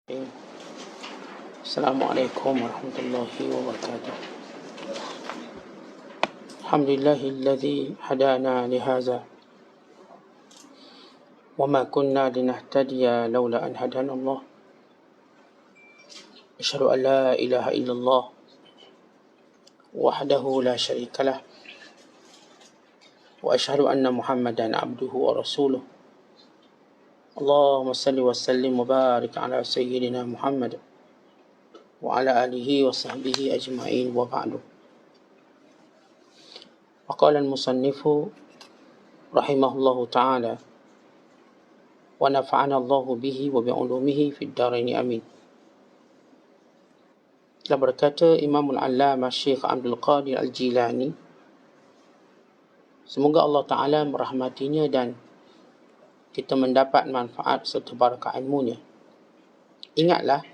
Assalamualaikum warahmatullahi wabarakatuh. Alhamdulillahilladzi hadana lihaza wa ma kunna linahtadiya laula an hadana Allah. Asyhadu an la ilaha illallah wahdahu la syarikalah wa asyhadu anna Muhammadan abduhu wa rasuluh. Allahumma salli wa sallim wa barik ala sayyidina Muhammad wa ala alihi wa sahbihi ajma'in wa ba'du. Waqala al-musannifu rahimahullahu ta'ala wa nafa'ana Allahu bihi wa bi'ulumihi fid dharain amin. Telah berkata Imam al-Allamah Syekh Abdul Qadir Al-Jilani, semoga Allah Ta'ala merahmatinya dan kita mendapat manfaat serta barakah ilmunya. Ingatlah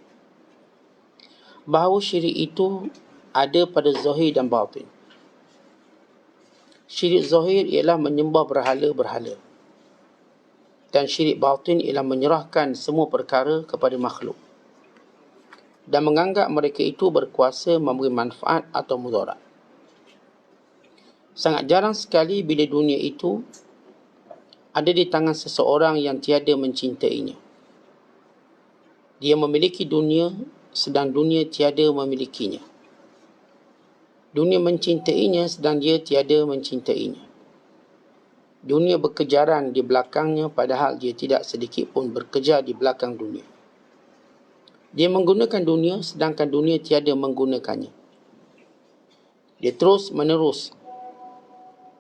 bahawa syirik itu ada pada zahir dan batin. Syirik zahir ialah menyembah berhala-berhala, dan syirik batin ialah menyerahkan semua perkara kepada makhluk dan menganggap mereka itu berkuasa memberi manfaat atau mudarat. Sangat jarang sekali bila dunia itu ada di tangan seseorang yang tiada mencintainya. Dia memiliki dunia sedang dunia tiada memilikinya. Dunia mencintainya sedang dia tiada mencintainya. Dunia berkejaran di belakangnya padahal dia tidak sedikit pun berkejar di belakang dunia. Dia menggunakan dunia sedangkan dunia tiada menggunakannya. Dia terus menerus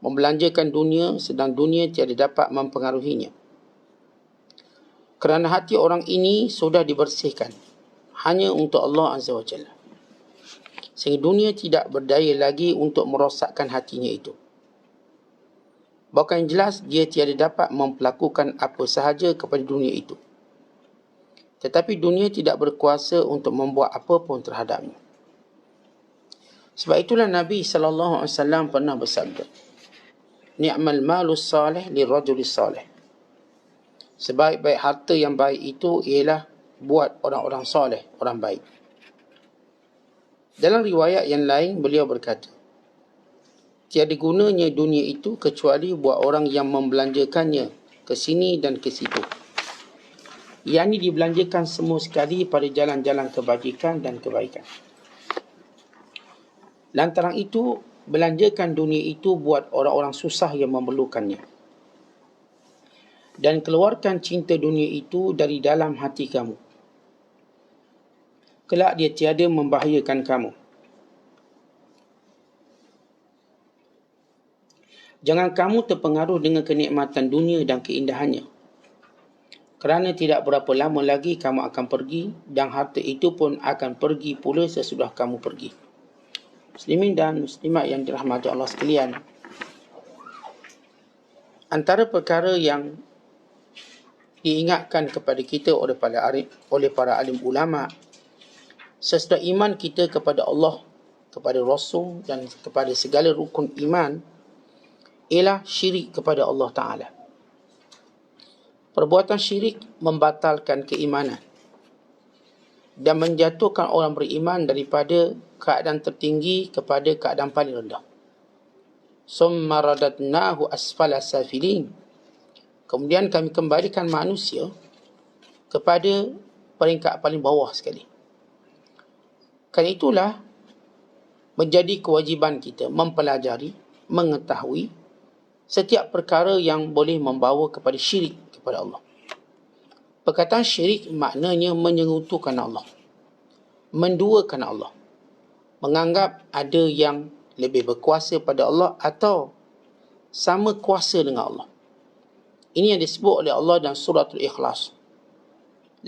membelanjakan dunia sedang dunia tiada dapat mempengaruhinya. Kerana hati orang ini sudah dibersihkan hanya untuk Allah Azza wa Jalla, sehingga dunia tidak berdaya lagi untuk merosakkan hatinya itu. Bahkan yang jelas dia tiada dapat melakukan apa sahaja kepada dunia itu. Tetapi dunia tidak berkuasa untuk membuat apa pun terhadapnya. Sebab itulah Nabi SAW pernah bersabda, ni'mal malus salih lirrajulis salih. Sebaik-baik harta yang baik itu ialah buat orang-orang soleh, orang baik. Dalam riwayat yang lain beliau berkata, tiada gunanya dunia itu kecuali buat orang yang membelanjakannya ke sini dan ke situ. Yang ini dibelanjakan semua sekali pada jalan-jalan kebajikan dan kebaikan. Lantaran itu, belanjakan dunia itu buat orang-orang susah yang memerlukannya. Dan keluarkan cinta dunia itu dari dalam hati kamu. Kelak dia tiada membahayakan kamu. Jangan kamu terpengaruh dengan kenikmatan dunia dan keindahannya. Kerana tidak berapa lama lagi kamu akan pergi dan harta itu pun akan pergi pula sesudah kamu pergi. Muslimin dan muslimat yang dirahmati Allah sekalian, antara perkara yang diingatkan kepada kita oleh para alim ulama sesudah iman kita kepada Allah, kepada Rasul dan kepada segala rukun iman ialah syirik kepada Allah Ta'ala. Perbuatan syirik membatalkan keimanan dan menjatuhkan orang beriman daripada keadaan tertinggi kepada keadaan paling rendah. Summa radadnahu asfala safilin. Kemudian kami kembalikan manusia kepada peringkat paling bawah sekali. Kerana itulah menjadi kewajiban kita mempelajari, mengetahui setiap perkara yang boleh membawa kepada syirik kepada Allah. Perkataan syirik maknanya menyengutukan Allah, menduakan Allah, menganggap ada yang lebih berkuasa pada Allah atau sama kuasa dengan Allah. Ini yang disebut oleh Allah dalam suratul Ikhlas.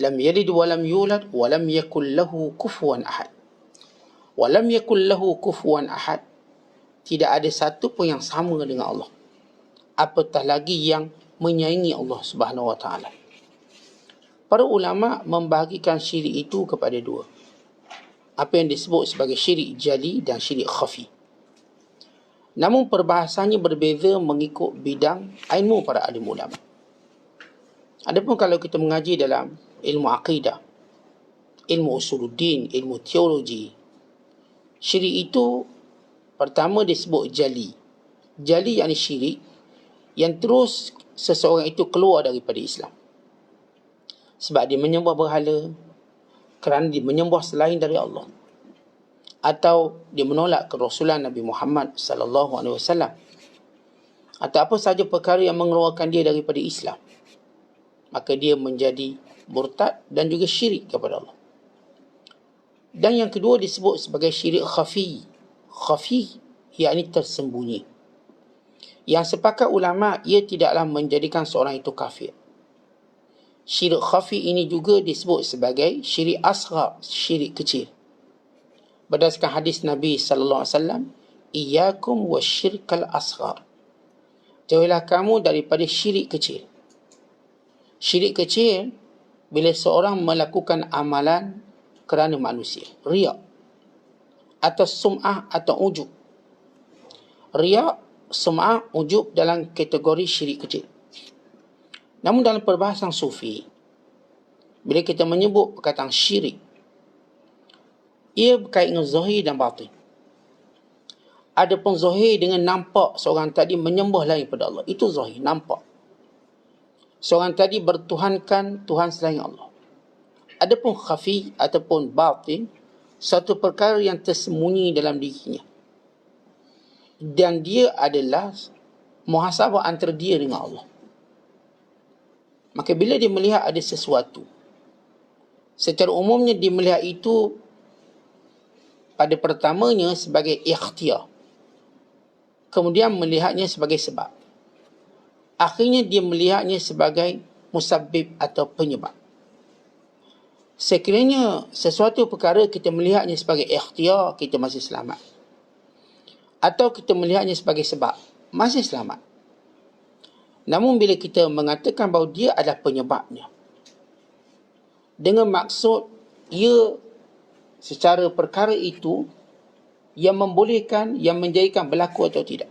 Lam yalid wa lam yulad wa lam yakul lahu kufuwan ahad. Wa lam yakul lahu kufuwan ahad. Tidak ada satu pun yang sama dengan Allah, apatah lagi yang menyaingi Allah Subhanahu wa taala. Para ulama membahagikan syirik itu kepada dua. Apa yang disebut sebagai syirik jali dan syirik khafi. Namun perbahasannya berbeza mengikut bidang ilmu para alim ulama. Adapun kalau kita mengaji dalam ilmu akidah, ilmu usuluddin, ilmu teologi. Syirik itu pertama disebut jali. Jali yakni syirik yang terus seseorang itu keluar daripada Islam. Sebab dia menyembah berhala, kerana dia menyembah selain dari Allah, atau dia menolak kerasulan Nabi Muhammad sallallahu alaihi wasallam, atau apa sahaja perkara yang mengeluarkan dia daripada Islam, maka dia menjadi murtad dan juga syirik kepada Allah. Dan yang kedua disebut sebagai syirik khafi. Khafi yakni tersembunyi. Yang sepakat ulama, ia tidaklah menjadikan seorang itu kafir. Syirik khafi ini juga disebut sebagai syirik asghar, syirik kecil. Berdasarkan hadis Nabi sallallahu alaihi wasallam, "Iyyakum wasyirkal asghar." Jauhilah kamu daripada syirik kecil. Syirik kecil bila seorang melakukan amalan kerana manusia, riya atau sum'ah atau ujub. Riya, sum'ah, ujub dalam kategori syirik kecil. Namun dalam perbahasan sufi, bila kita menyebut perkataan syirik, ia berkait dengan zahir dan batin. Adapun zahir dengan nampak seorang tadi menyembah lain pada Allah, itu zahir, nampak. Seorang tadi bertuhankan Tuhan selain Allah. Adapun khafi ataupun batin, satu perkara yang tersembunyi dalam dirinya. Dan dia adalah muhasabah antara dia dengan Allah. Maka bila dia melihat ada sesuatu, secara umumnya dia melihat itu pada pertamanya sebagai ikhtiar, kemudian melihatnya sebagai sebab, akhirnya dia melihatnya sebagai musabbib atau penyebab. Sekiranya sesuatu perkara kita melihatnya sebagai ikhtiar, kita masih selamat. Atau kita melihatnya sebagai sebab, masih selamat. Namun bila kita mengatakan bahawa dia adalah penyebabnya, dengan maksud ia secara perkara itu yang membolehkan, yang menjadikan berlaku atau tidak.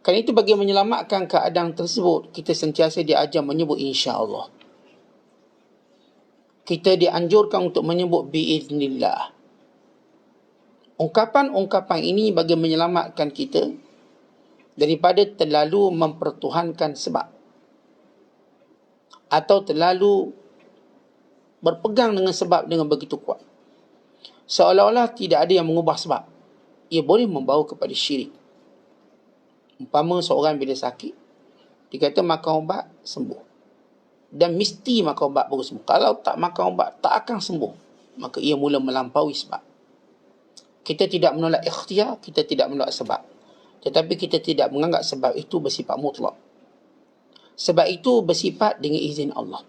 Kerana itu bagi menyelamatkan keadaan tersebut, kita sentiasa diajar menyebut insya-Allah. Kita dianjurkan untuk menyebut biiznillah. Ungkapan-ungkapan ini bagi menyelamatkan kita daripada terlalu mempertuhankan sebab, atau terlalu berpegang dengan sebab dengan begitu kuat, seolah-olah tidak ada yang mengubah sebab. Ia boleh membawa kepada syirik. Umpama seorang bila sakit, dia kata makan ubat sembuh, dan mesti makan ubat baru sembuh. Kalau tak makan ubat, tak akan sembuh. Maka ia mula melampaui sebab. Kita tidak menolak ikhtiar, kita tidak menolak sebab. Tetapi kita tidak menganggap sebab itu bersifat mutlak. Sebab itu bersifat dengan izin Allah.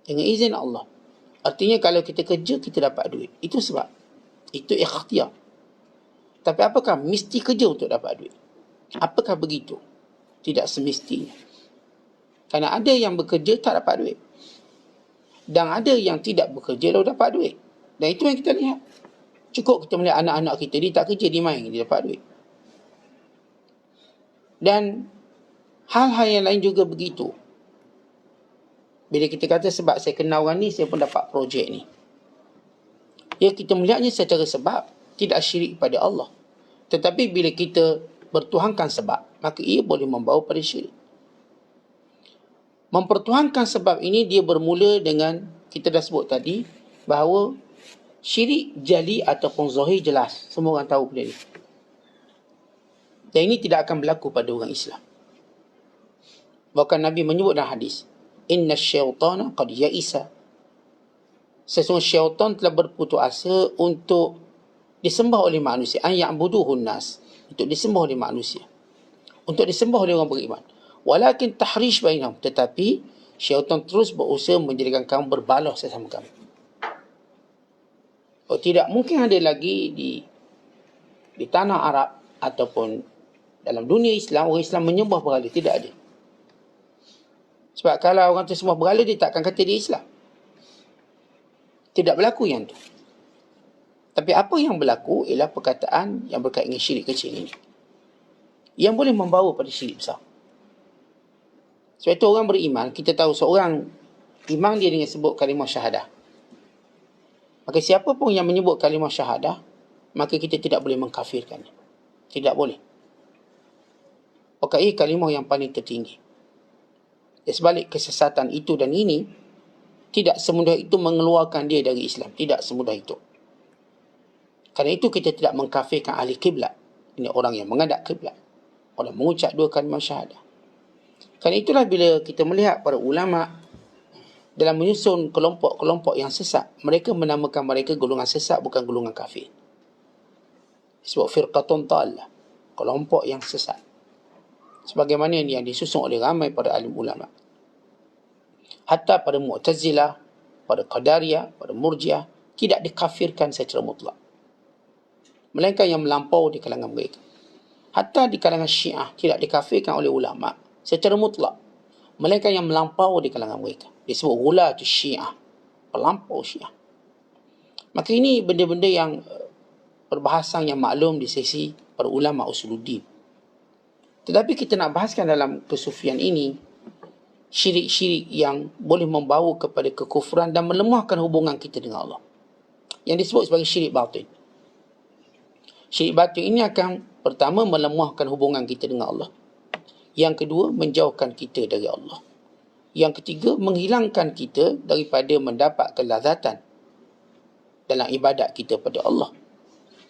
Dengan izin Allah. Artinya kalau kita kerja, kita dapat duit. Itu sebab. Itu ikhtiar. Tapi apakah mesti kerja untuk dapat duit? Apakah begitu? Tidak semestinya. Kerana ada yang bekerja tak dapat duit, dan ada yang tidak bekerja lalu dapat duit. Dan itu yang kita lihat. Cukup kita melihat anak-anak kita, dia tak kerja, dia main, dia dapat duit. Dan hal-hal yang lain juga begitu. Bila kita kata sebab saya kenal orang ni, saya pun dapat projek ni. Ya, kita melihatnya secara sebab, tidak syirik pada Allah. Tetapi bila kita bertuhankan sebab, maka ia boleh membawa pada syirik. Mempertuhankan sebab ini dia bermula dengan, kita dah sebut tadi, bahawa syirik jali ataupun zahir jelas. Semua orang tahu benda ni. Dan ini tidak akan berlaku pada orang Islam. Bahkan Nabi menyebut dalam hadis, "Inna syaitana qad ya'isa." Sesungguhnya syaitan telah berputus asa untuk disembah oleh manusia. An ya'buduhun nas. Untuk disembah oleh manusia. Untuk disembah oleh orang beriman. Walakin tahrish bainahum. Tetapi syaitan terus berusaha menjadikan kamu berbalah sesama kamu. Oh, tidak mungkin ada lagi di tanah Arab ataupun dalam dunia Islam, orang Islam menyembah berhala. Tidak ada. Sebab kalau orang tu sembah berhala, dia takkan kata dia Islam. Tidak berlaku yang tu. Tapi apa yang berlaku ialah perkataan yang berkait dengan syirik kecil ini, yang boleh membawa pada syirik besar. Sebab itu orang beriman, kita tahu seorang iman dia dengan sebut kalimah syahadah. Maka siapa pun yang menyebut kalimah syahadah, maka kita tidak boleh mengkafirkannya. Tidak boleh. Pakai kalimah yang paling tertinggi. Sebalik kesesatan itu dan ini, tidak semudah itu mengeluarkan dia dari Islam. Tidak semudah itu. Kerana itu kita tidak mengkafirkan ahli kiblat. Ini orang yang menghadap kiblat. Orang mengucap dua kalimah syahadah. Kerana itulah bila kita melihat para ulama dalam menyusun kelompok-kelompok yang sesat, mereka menamakan mereka golongan sesat, bukan golongan kafir. Sebab firqatun tallah, kelompok yang sesat. Sebagaimana yang disusun oleh ramai pada alim ulama. Hatta pada Mu'tazilah, pada Qadariyah, pada Murjiah, tidak dikafirkan secara mutlak. Melainkan yang melampau di kalangan mereka. Hatta di kalangan Syiah, tidak dikafirkan oleh ulama secara mutlak. Melainkan yang melampau di kalangan mereka. Disebut ghulatul Syiah, pelampau Syiah. Maka ini benda-benda yang perbahasan yang maklum di sesi para ulama usuluddin. Tetapi kita nak bahaskan dalam kesufian ini syirik-syirik yang boleh membawa kepada kekufuran dan melemahkan hubungan kita dengan Allah, yang disebut sebagai syirik batin. Syirik batin ini akan pertama melemahkan hubungan kita dengan Allah, yang kedua menjauhkan kita dari Allah, yang ketiga menghilangkan kita daripada mendapat kelazatan dalam ibadat kita pada Allah,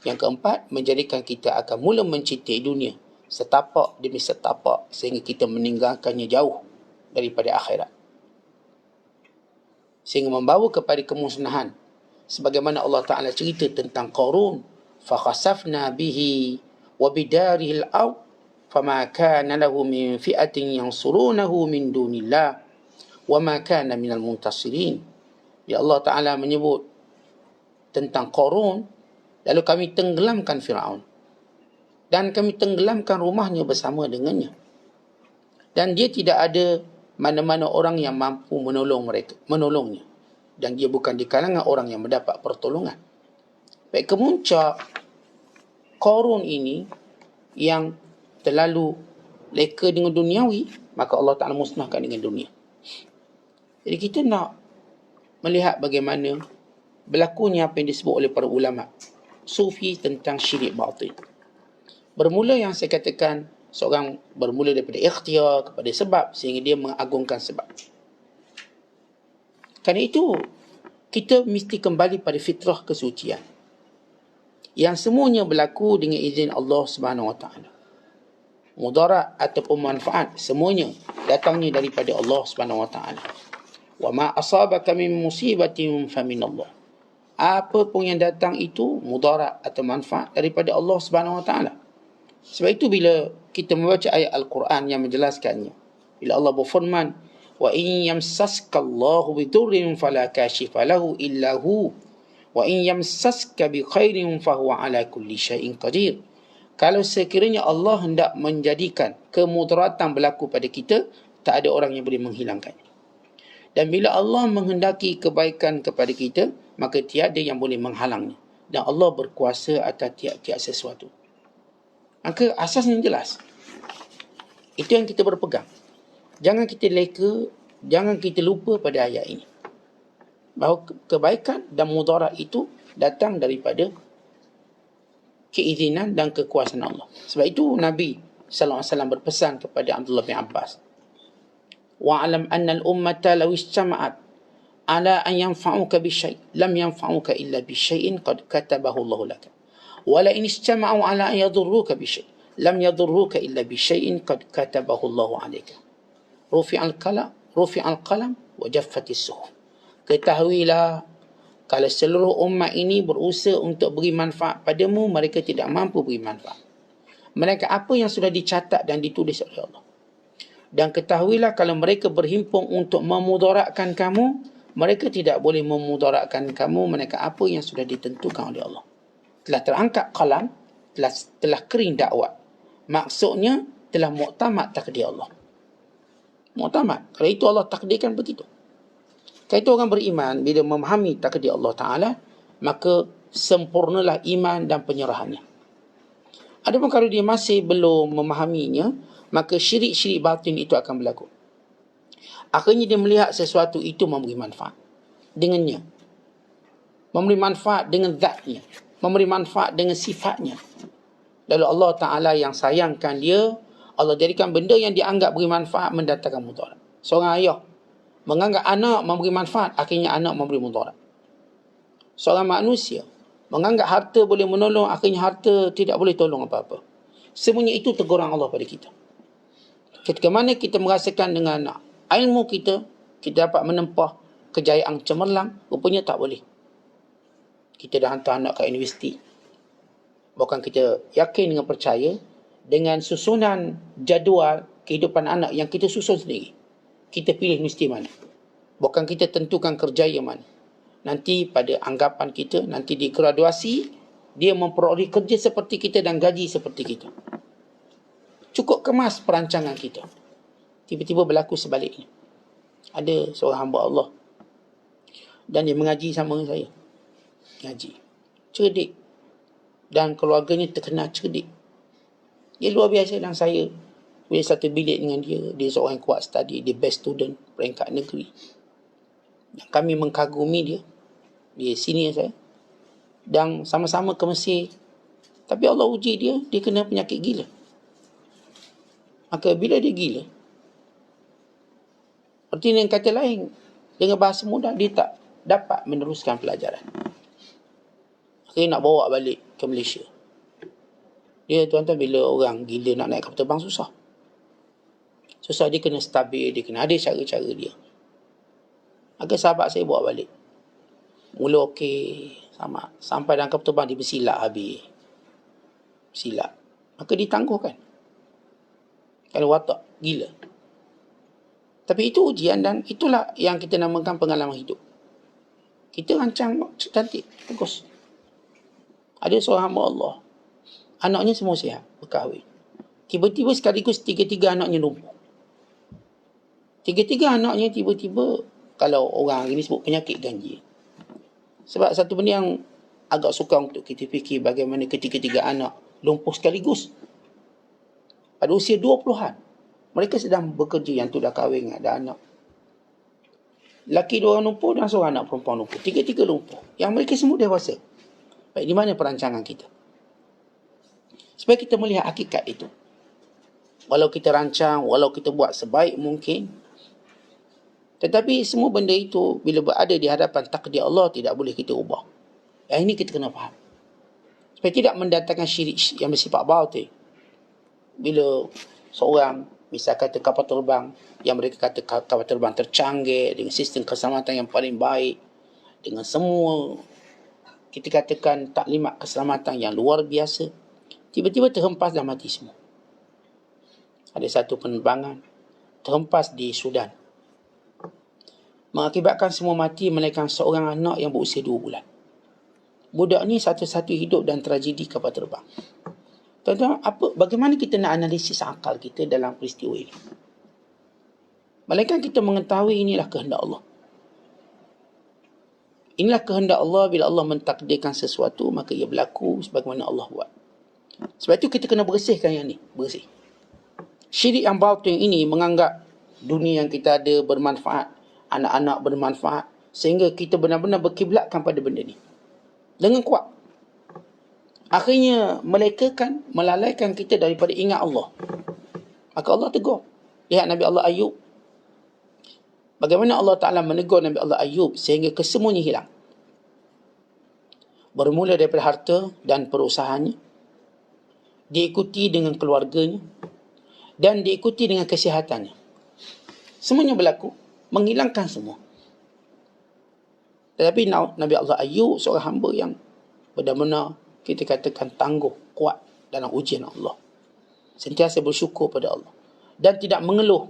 yang keempat menjadikan kita akan mula mencintai dunia setapak demi setapak sehingga kita meninggalkannya jauh daripada akhirat, sehingga membawa kepada kemusnahan. Sebagaimana Allah Ta'ala cerita tentang Qarun, fakhasafna bihi wa bidarihi al-ard fama kana lahu min fi'atin yansurunahu min dunillah wa ma kana minal muntasirin. Ya, Allah Ta'ala menyebut tentang Qarun, lalu kami tenggelamkan Firaun dan kami tenggelamkan rumahnya bersama dengannya, dan dia tidak ada mana-mana orang yang mampu menolongnya, dan dia bukan di kalangan orang yang mendapat pertolongan. Baik, kemuncak Qarun ini yang terlalu leka dengan duniawi, maka Allah Ta'ala musnahkan dengan dunia. Jadi kita nak melihat bagaimana berlakunya apa yang disebut oleh para ulama sufi tentang syirik batin. Bermula yang saya katakan, seorang bermula daripada ikhtiar kepada sebab sehingga dia mengagungkan sebab. Kerana itu, kita mesti kembali pada fitrah kesucian, yang semuanya berlaku dengan izin Allah Subhanahu Wa Taala. Mudarat ataupun manfaat, semuanya datangnya daripada Allah Subhanahu Wa Taala. Wa ma asabaka min musibatin fa min Allah. Apa pun yang datang itu mudarat atau manfaat daripada Allah Subhanahu Wa Taala. Sebab itu bila kita membaca ayat Al-Quran yang menjelaskannya, bila Allah berfirman, wa in yamsaska Allahu bidurrin fala kashifa lahu illa hu wa in yamsaska bi khairin fahuwa ala kulli syai'in qadir. Kalau sekiranya Allah hendak menjadikan kemudaratan berlaku pada kita, tak ada orang yang boleh menghilangkannya. Dan bila Allah menghendaki kebaikan kepada kita, maka tiada yang boleh menghalangnya. Dan Allah berkuasa atas tiap-tiap sesuatu. Maka asasnya jelas. Itu yang kita berpegang. Jangan kita leka, jangan kita lupa pada ayat ini, bahawa kebaikan dan mudarat itu datang daripada keizinan dan kekuasaan Allah. Sebab itu Nabi SAW berpesan kepada Abdullah bin Abbas, wa'alam anna al-ummata law istama'at ala an yanfa'uka bisyai' lam yanfa'uka illa bisyai'in qad katabahu Allah laka. Wala in istama'u ala an yadurruka bisyai' lam yadurruka illa bisyai'in qad katabahu Allah 'alaika. Rufi'al qalam wa jaffatis suhuf. Ketahuilah, kalau seluruh umat ini berusaha untuk beri manfaat padamu, mereka tidak mampu beri manfaat. Mereka apa yang sudah dicatat dan ditulis oleh Allah. Dan ketahuilah, kalau mereka berhimpun untuk memudaratkan kamu, mereka tidak boleh memudaratkan kamu, mereka apa yang sudah ditentukan oleh Allah. Telah terangkat qalam, telah kering dakwah. Maksudnya telah muktamad takdir Allah. Muktamad. Kalau itu Allah takdirkan begitu. Kalau itu orang beriman, bila memahami takdir Allah Ta'ala, maka sempurnalah iman dan penyerahannya. Adapun kalau dia masih belum memahaminya, maka syirik-syirik batin itu akan berlaku. Akhirnya dia melihat sesuatu itu memberi manfaat dengannya. memberi manfaat dengan zatnya, memberi manfaat dengan sifatnya. Lalu Allah Ta'ala yang sayangkan dia, Allah jadikan benda yang dianggap beri manfaat mendatangkan mudarat. Seorang ayah menganggap anak memberi manfaat, akhirnya anak memberi mudarat. Seorang manusia menganggap harta boleh menolong, akhirnya harta tidak boleh tolong apa-apa. Semuanya itu teguran Allah pada kita. Ketika mana kita merasakan dengan ilmu kita, kita dapat menempah kejayaan cemerlang, rupanya tak boleh. Kita dah hantar anak ke universiti. Bukan kita yakin dengan percaya dengan susunan jadual kehidupan anak yang kita susun sendiri. Kita pilih universiti mana. Bukan kita tentukan kerjaya mana. Nanti pada anggapan kita, nanti di graduasi, dia memperoleh kerja seperti kita dan gaji seperti kita. Cukup kemas perancangan kita. Tiba-tiba berlaku sebaliknya. Ada seorang hamba Allah dan dia mengaji sama dengan saya. Ngaji. Cerdik. Dan keluarganya terkenal cerdik. Dia luar biasa dan saya boleh satu bilik dengan dia. Dia seorang yang kuat study. Dia best student peringkat negeri. Dan kami mengkagumi dia. Dia senior saya. Dan sama-sama ke Mesir. Tapi Allah uji dia. Dia kena penyakit gila. Maka bila dia gila, artinya dengan kata lain, dengan bahasa mudah, dia tak dapat meneruskan pelajaran. Akhirnya nak bawa balik ke Malaysia. Dia tuan-tuan, bila orang gila nak naik kapal terbang susah. Susah, dia kena stabil, dia kena ada cara-cara dia. Maka sahabat saya bawa balik. Mula okey, sama. Sampai dalam kapal terbang dia bersilap habis. Silap. Maka ditangguhkan. Kalau watak gila. Tapi itu ujian dan itulah yang kita namakan pengalaman hidup. Kita rancang cantik, bagus. Ada seorang hamba Allah. Anaknya semua sihat, berkahwin. Tiba-tiba sekaligus tiga-tiga anaknya lumpuh. Tiga-tiga anaknya tiba-tiba, kalau orang ini sebut penyakit ganjil. Sebab satu benda yang agak sukar untuk kita fikir bagaimana ketiga-tiga anak lumpuh sekaligus. Pada usia 20-an. Mereka sedang bekerja, yang tu dah kahwin, ada anak. Laki 2 orang lumpuh dan seorang anak perempuan lumpuh. Tiga-tiga lumpuh. Yang mereka semua dewasa. Baik, di mana perancangan kita? Supaya kita melihat hakikat itu. Walau kita rancang, walau kita buat sebaik mungkin. Tetapi semua benda itu, bila berada di hadapan takdir Allah, tidak boleh kita ubah. Yang ini kita kena faham. Supaya tidak mendatangkan syirik yang bersifat batil. Bila seorang, misal kata kapal terbang, yang mereka kata kapal terbang tercanggih, dengan sistem keselamatan yang paling baik, dengan semua, kita katakan taklimat keselamatan yang luar biasa, tiba-tiba terhempas dan mati semua. Ada satu penerbangan, terhempas di Sudan. Mengakibatkan semua mati, melainkan seorang anak yang berusia 2 bulan. Budak ni satu-satu hidup dan tragedi kapal terbang. Tuan-tuan, bagaimana kita nak analisis akal kita dalam peristiwa ini? Melainkan kita mengetahui inilah kehendak Allah. Inilah kehendak Allah. Bila Allah mentakdirkan sesuatu, maka ia berlaku sebagaimana Allah buat. Sebab itu kita kena bersihkan yang ni. Bersih. Syirik yang batin ini menganggap dunia yang kita ada bermanfaat, anak-anak bermanfaat, sehingga kita benar-benar berkiblatkan pada benda ni. Dengan kuat. Akhirnya melekakan, melalaikan kita daripada ingat Allah. Maka Allah tegur. Lihat Nabi Allah Ayub. Bagaimana Allah Ta'ala menegur Nabi Allah Ayub sehingga kesemuanya hilang. Bermula daripada harta dan perusahaannya. Diikuti dengan keluarganya. Dan diikuti dengan kesihatannya. Semuanya berlaku. Menghilangkan semua. Tetapi Nabi Allah Ayub seorang hamba yang benar-benar kita katakan tangguh, kuat dalam ujian Allah. Sentiasa bersyukur pada Allah. Dan tidak mengeluh.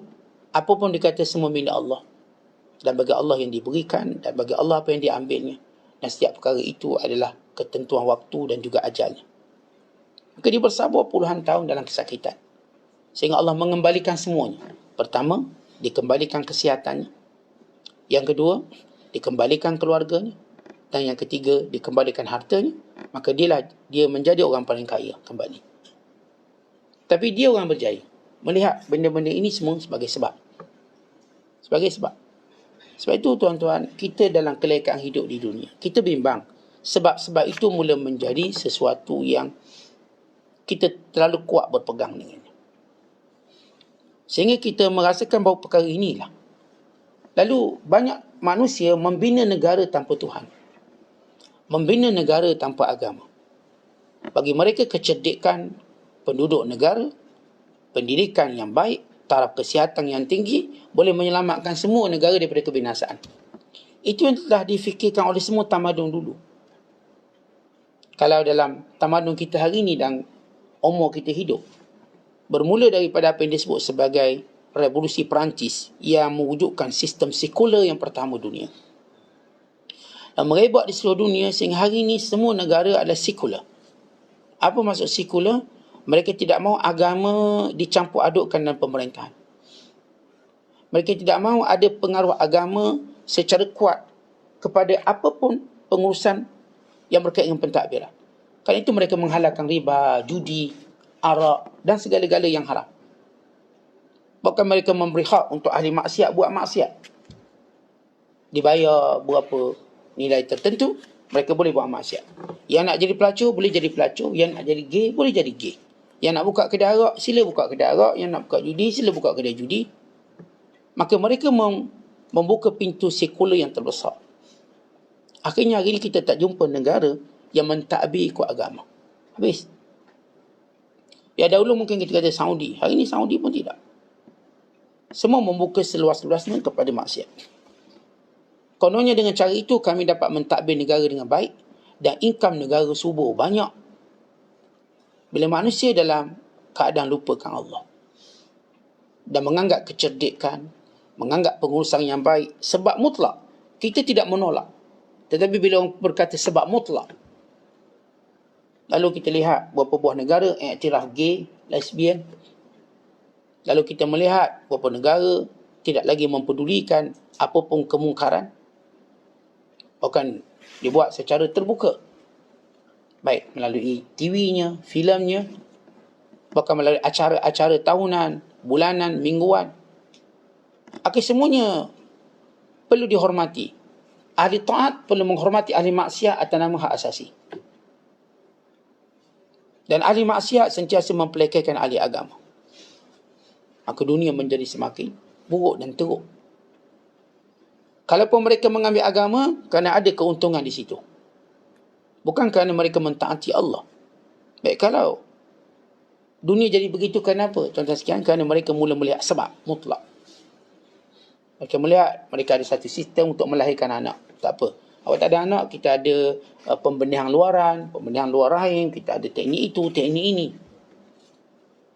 Apapun dikata semua milik Allah. Dan bagi Allah yang diberikan. Dan bagi Allah apa yang diambilnya. Dan setiap perkara itu adalah ketentuan waktu dan juga ajalnya. Maka dia bersabar puluhan tahun dalam kesakitan. Sehingga Allah mengembalikan semuanya. Pertama, dikembalikan kesihatannya. Yang kedua, dikembalikan keluarganya. Dan yang ketiga, dikembalikan hartanya. Maka dia menjadi orang paling kaya kembali. Tapi dia orang berjaya. Melihat benda-benda ini semua sebagai sebab. Sebagai sebab. Sebab itu tuan-tuan, kita dalam kelekaan hidup di dunia, kita bimbang. Sebab-sebab itu mula menjadi sesuatu yang kita terlalu kuat berpegang dengannya. Sehingga kita merasakan bahawa perkara inilah. Lalu banyak manusia membina negara tanpa Tuhan. Membina negara tanpa agama. Bagi mereka kecerdikan penduduk negara, pendidikan yang baik, taraf kesihatan yang tinggi boleh menyelamatkan semua negara daripada kebinasaan. Itu yang telah difikirkan oleh semua tamadun dulu. Kalau dalam tamadun kita hari ini dan umur kita hidup, bermula daripada apa yang disebut sebagai revolusi Perancis yang mewujudkan sistem sekular yang pertama dunia. Dan merebak di seluruh dunia sehingga hari ini semua negara adalah sekular. Apa maksud sekular? Mereka tidak mahu agama dicampur adukkan dalam pemerintahan. Mereka tidak mahu ada pengaruh agama secara kuat kepada apapun pengurusan yang berkaitan dengan pentadbiran. Kerana itu mereka menghalalkan riba, judi, arak dan segala-gala yang haram. Bahkan mereka memberi hak untuk ahli maksiat buat maksiat. Dibayar berapa nilai tertentu, mereka boleh buat maksiat. Yang nak jadi pelacur, boleh jadi pelacur. Yang nak jadi gay, boleh jadi gay. Yang nak buka kedai arak, sila buka kedai arak. Yang nak buka judi, sila buka kedai judi. Maka mereka membuka pintu sekular yang terbesar. Akhirnya hari ini kita tak jumpa negara yang mentadbir ikut agama. Habis. Ya dahulu mungkin kita kata Saudi. Hari ini Saudi pun tidak. Semua membuka seluas-luasnya kepada maksiat. Kononnya dengan cara itu kami dapat mentadbir negara dengan baik dan income negara subur banyak. Bila manusia dalam keadaan lupakan Allah dan menganggap kecerdikan, menganggap pengurusan yang baik sebab mutlak, kita tidak menolak. Tetapi bila orang berkata sebab mutlak, lalu kita lihat beberapa buah negara iktiraf gay, lesbian. Lalu kita melihat beberapa negara tidak lagi mempedulikan apapun kemungkaran. Bahkan dibuat secara terbuka. Baik melalui TV-nya, filmnya, bahkan melalui acara-acara tahunan, bulanan, mingguan. Semuanya perlu dihormati. Ahli taat perlu menghormati ahli maksiat atas nama hak asasi. Dan ahli maksiat sentiasa mempelekehkan ahli agama. Maka dunia menjadi semakin buruk dan teruk. Kalaupun mereka mengambil agama, kerana ada keuntungan di situ. Bukan kerana mereka mentaati Allah. Baik, kalau dunia jadi begitu, kenapa? Tuan-tuan sekian, kerana mereka mula melihat sebab mutlak. Mereka melihat mereka ada satu sistem untuk melahirkan anak. Tak apa. Awak tak ada anak, kita ada pembenihan luaran, pembenihan luar rahim, kita ada teknik itu, teknik ini.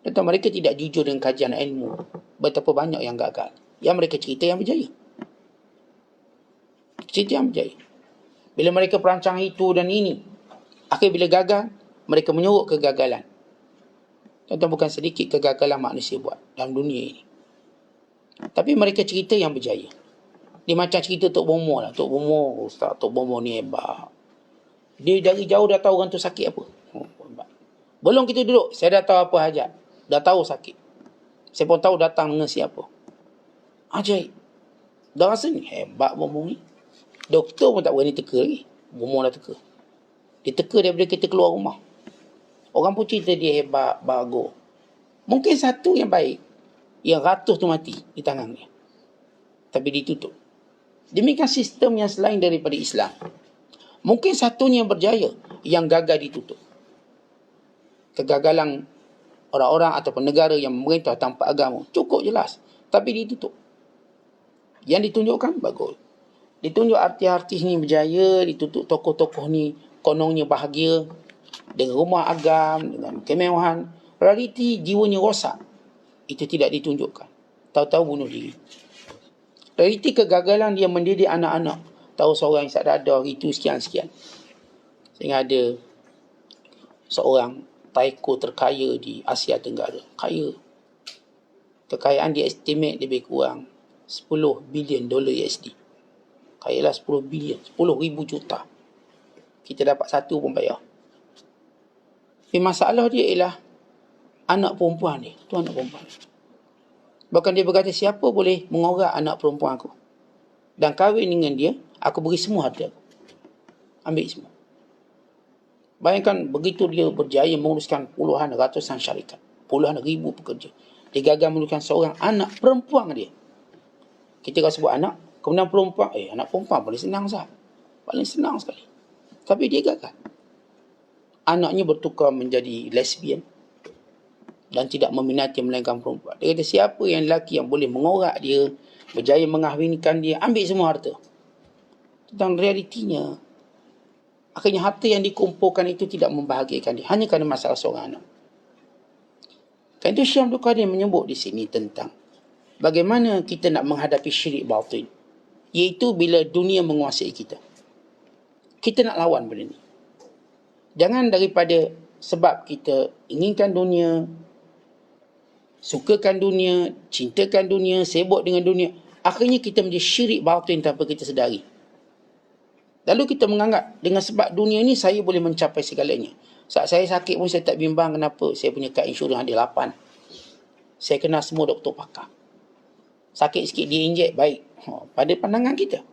Tentang mereka tidak jujur dengan kajian ilmu. Betapa banyak yang gagal. Yang mereka cerita yang berjaya. Cerita yang berjaya. Bila mereka perancang itu dan ini, akhir bila gagal, mereka menyuruk kegagalan. Tentu bukan sedikit kegagalan manusia buat dalam dunia ini. Tapi mereka cerita yang berjaya. Dia macam cerita Tok Bomo lah. Tok Bomo, Ustaz Tok Bomo ni hebat. Dia dari jauh dah tahu orang tu sakit apa. Belum kita duduk, saya dah tahu apa hajat. Dah tahu sakit. Saya pun tahu datang dengan siapa. Ajaib. Dah rasa ni hebat Bomo ni. Doktor pun tak berani teka lagi. Bomo dah teka. Dia teka daripada kita keluar rumah. Orang pun cerita dia hebat, bagus. Mungkin satu yang baik, yang ratus tu mati di tangan dia. Tapi ditutup. Demikian sistem yang selain daripada Islam. Mungkin satunya yang berjaya, yang gagal ditutup. Kegagalan orang-orang ataupun negara yang memerintah tanpa agama cukup jelas. Tapi ditutup. Yang ditunjukkan, bagus. Ditunjuk artis-artis ni berjaya, ditutup tokoh-tokoh ni kononnya bahagia dengan rumah agam, dengan kemewahan. Realiti jiwanya rosak. Itu tidak ditunjukkan. Tahu-tahu bunuh diri. Realiti kegagalan dia mendidik anak-anak. Tahu seorang yang tak ada itu sekian-sekian. Sehingga ada seorang taiko terkaya di Asia Tenggara. Kaya. Kekayaan dia estimate lebih kurang 10 bilion dolar USD. Kayalah 10 bilion, 10,000 juta. Kita dapat satu pun bayar. Tapi masalah dia ialah anak perempuan dia. Tu anak perempuan. Bahkan dia berkata, siapa boleh mengorak anak perempuan aku? Dan kahwin dengan dia, aku beri semua harta aku. Ambil semua. Bayangkan begitu dia berjaya menguruskan puluhan ratusan syarikat, puluhan ribu pekerja. Dia gagal menguruskan seorang anak perempuan dia. Kita kalau sebut anak, kemudian perempuan, anak perempuan paling senang sah. Paling senang sekali. Tapi dia gagal. Anaknya bertukar menjadi lesbian dan tidak meminati melainkan perempuan. Dia kata siapa yang lelaki yang boleh mengorak dia, berjaya mengahwinkan dia, ambil semua harta. Tentang realitinya, akhirnya harta yang dikumpulkan itu tidak membahagiakan dia, hanya kerana masalah seorang anak. Kan itu Syekh Abdul Qadir menyebut di sini tentang bagaimana kita nak menghadapi syirik batin, iaitu bila dunia menguasai kita. Kita nak lawan benda ni. Jangan daripada sebab kita inginkan dunia, sukakan dunia, cintakan dunia, sibuk dengan dunia, akhirnya kita menjadi syirik batin tanpa kita sedari. Lalu kita menganggap dengan sebab dunia ni saya boleh mencapai segalanya. Saat saya sakit pun saya tak bimbang kenapa. Saya punya kad insurans ada 8. Saya kenal semua doktor pakar. Sakit sikit dia injek, baik. Pada pandangan kita.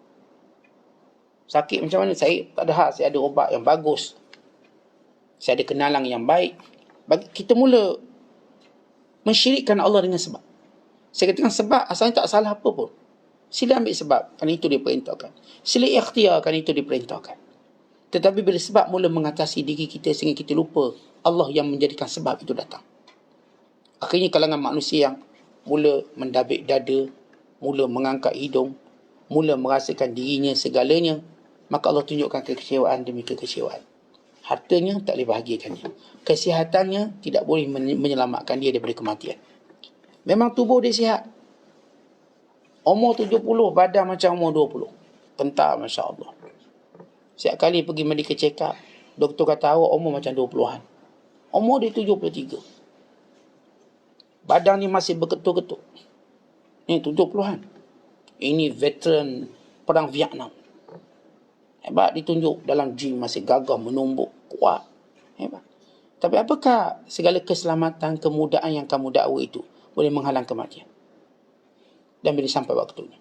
Sakit macam mana? Saya tak ada hal. Saya ada ubat yang bagus. Saya ada kenalan yang baik. Kita mula mensyirikkan Allah dengan sebab. Saya katakan sebab asalnya tak salah apa pun. Sila ambil sebab, kerana itu diperintahkan. Sila ikhtiar, kerana itu diperintahkan. Tetapi bila sebab mula mengatasi diri kita sehingga kita lupa Allah yang menjadikan sebab itu datang. Akhirnya kalangan manusia yang mula mendabik dada, mula mengangkat hidung, mula merasakan dirinya segalanya, maka Allah tunjukkan kekecewaan demi kekecewaan. Hartanya tak boleh bahagiakannya. Kesihatannya tidak boleh menyelamatkan dia daripada kematian. Memang tubuh dia sihat. Umur 70, badan macam umur 20. Kental, Masya Allah. Setiap kali pergi medical check up, doktor kata awak umur macam 20-an. Umur dia 73. Badan ni masih berketuk-ketuk. Ini 70-an. Ini veteran perang Vietnam. Hebat ditunjuk dalam gym, masih gagah, menumbuk, kuat. Hebat. Tapi apakah segala keselamatan, kemudahan yang kamu dakwa itu boleh menghalang kematian? Dan bila sampai waktunya,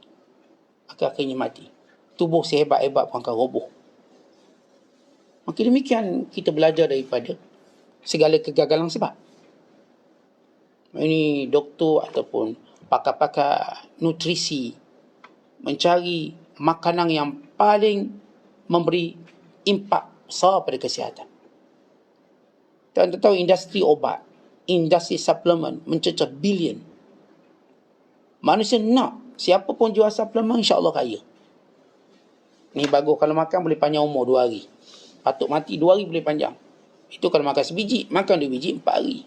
akhirnya mati. Tubuh sehebat-hebat pun akan roboh. Maka demikian kita belajar daripada segala kegagalan sebab. Ini doktor ataupun pakar-pakar nutrisi mencari makanan yang paling memberi impak besar pada kesihatan. Tuan tahu industri obat, industri suplemen mencecah bilion. Manusia nak siapa pun jual suplemen, insya-Allah kaya. Ni bagus kalau makan boleh panjang umur 2 hari. Patut mati 2 hari boleh panjang. Itu kalau makan sebiji, makan 2 biji 4 hari.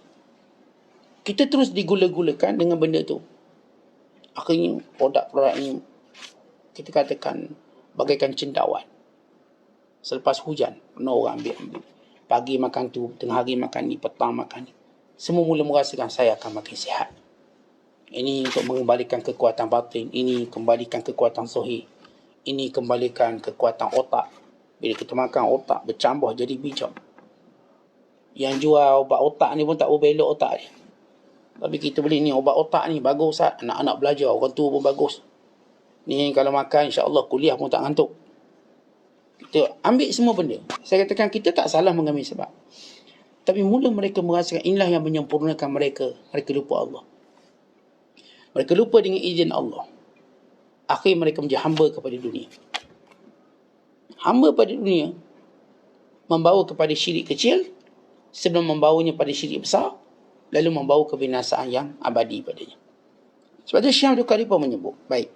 Kita terus digula-gulakan dengan benda tu. Akhirnya produk-produk ini kita katakan bagaikan cendawan. Selepas hujan, kena orang ambil. Pagi makan tu, tengah hari makan ni, petang makan ni. Semua mula merasakan saya akan makin sihat. Ini untuk mengembalikan kekuatan batin. Ini kembalikan kekuatan zahir. Ini kembalikan kekuatan otak. Bila kita makan, otak bercambah jadi bijak. Yang jual ubat otak ni pun tak berbelok otak dia. Tapi kita beli ni, ubat otak ni bagus Ustaz. Anak-anak belajar, orang tua pun bagus. Ni kalau makan, insya-Allah kuliah pun tak ngantuk. Kita ambil semua benda. Saya katakan kita tak salah mengambil sebab. Tapi mula mereka merasakan inilah yang menyempurnakan mereka. Mereka lupa Allah. Mereka lupa dengan izin Allah. Akhirnya mereka menjadi hamba kepada dunia. Hamba pada dunia membawa kepada syirik kecil sebelum membawanya pada syirik besar, lalu membawa kebinasaan yang abadi padanya. Sebab itu Syekh Abdul Qadir pun menyebut, baik,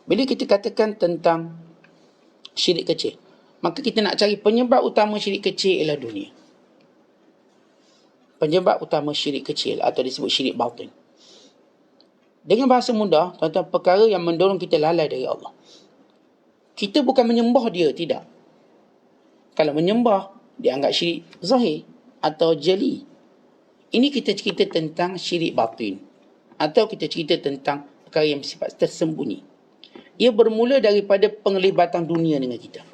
bila kita katakan tentang syirik kecil, maka kita nak cari penyebab utama syirik kecil ialah dunia. Penyebab utama syirik kecil atau disebut syirik batin. Dengan bahasa mudah, tuan-tuan, perkara yang mendorong kita lalai dari Allah. Kita bukan menyembah dia, tidak. Kalau menyembah, dia anggap syirik zahir atau jeli. Ini kita cerita tentang syirik batin. Atau kita cerita tentang perkara yang bersifat tersembunyi. Ia bermula daripada penglibatan dunia dengan kita.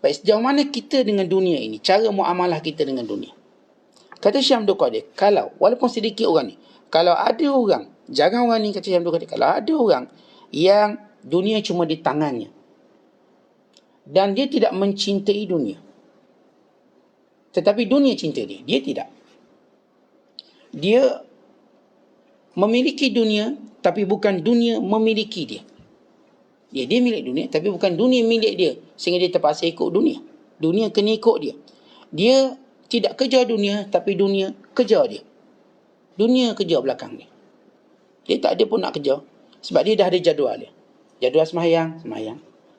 Baik, sejauh mana kita dengan dunia ini, cara muamalah kita dengan dunia. Kata Syekh Abdul Qadir, kalau, walaupun sedikit orang ni, kalau ada orang, jangan orang ni kata Syekh Abdul Qadir, kalau ada orang yang dunia cuma di tangannya, dan dia tidak mencintai dunia, Tetapi dunia cinta dia. Dia tidak. Dia memiliki dunia, tapi bukan dunia memiliki dia. Dia milik dunia, tapi bukan dunia milik dia. Sehingga dia terpaksa ikut dunia. Dunia kena ikut dia. Dia tidak kejar dunia, tapi dunia kejar dia. Dunia kejar belakang dia. Dia tak ada pun nak kejar. Sebab dia dah ada jadual dia. Jadual sembahyang.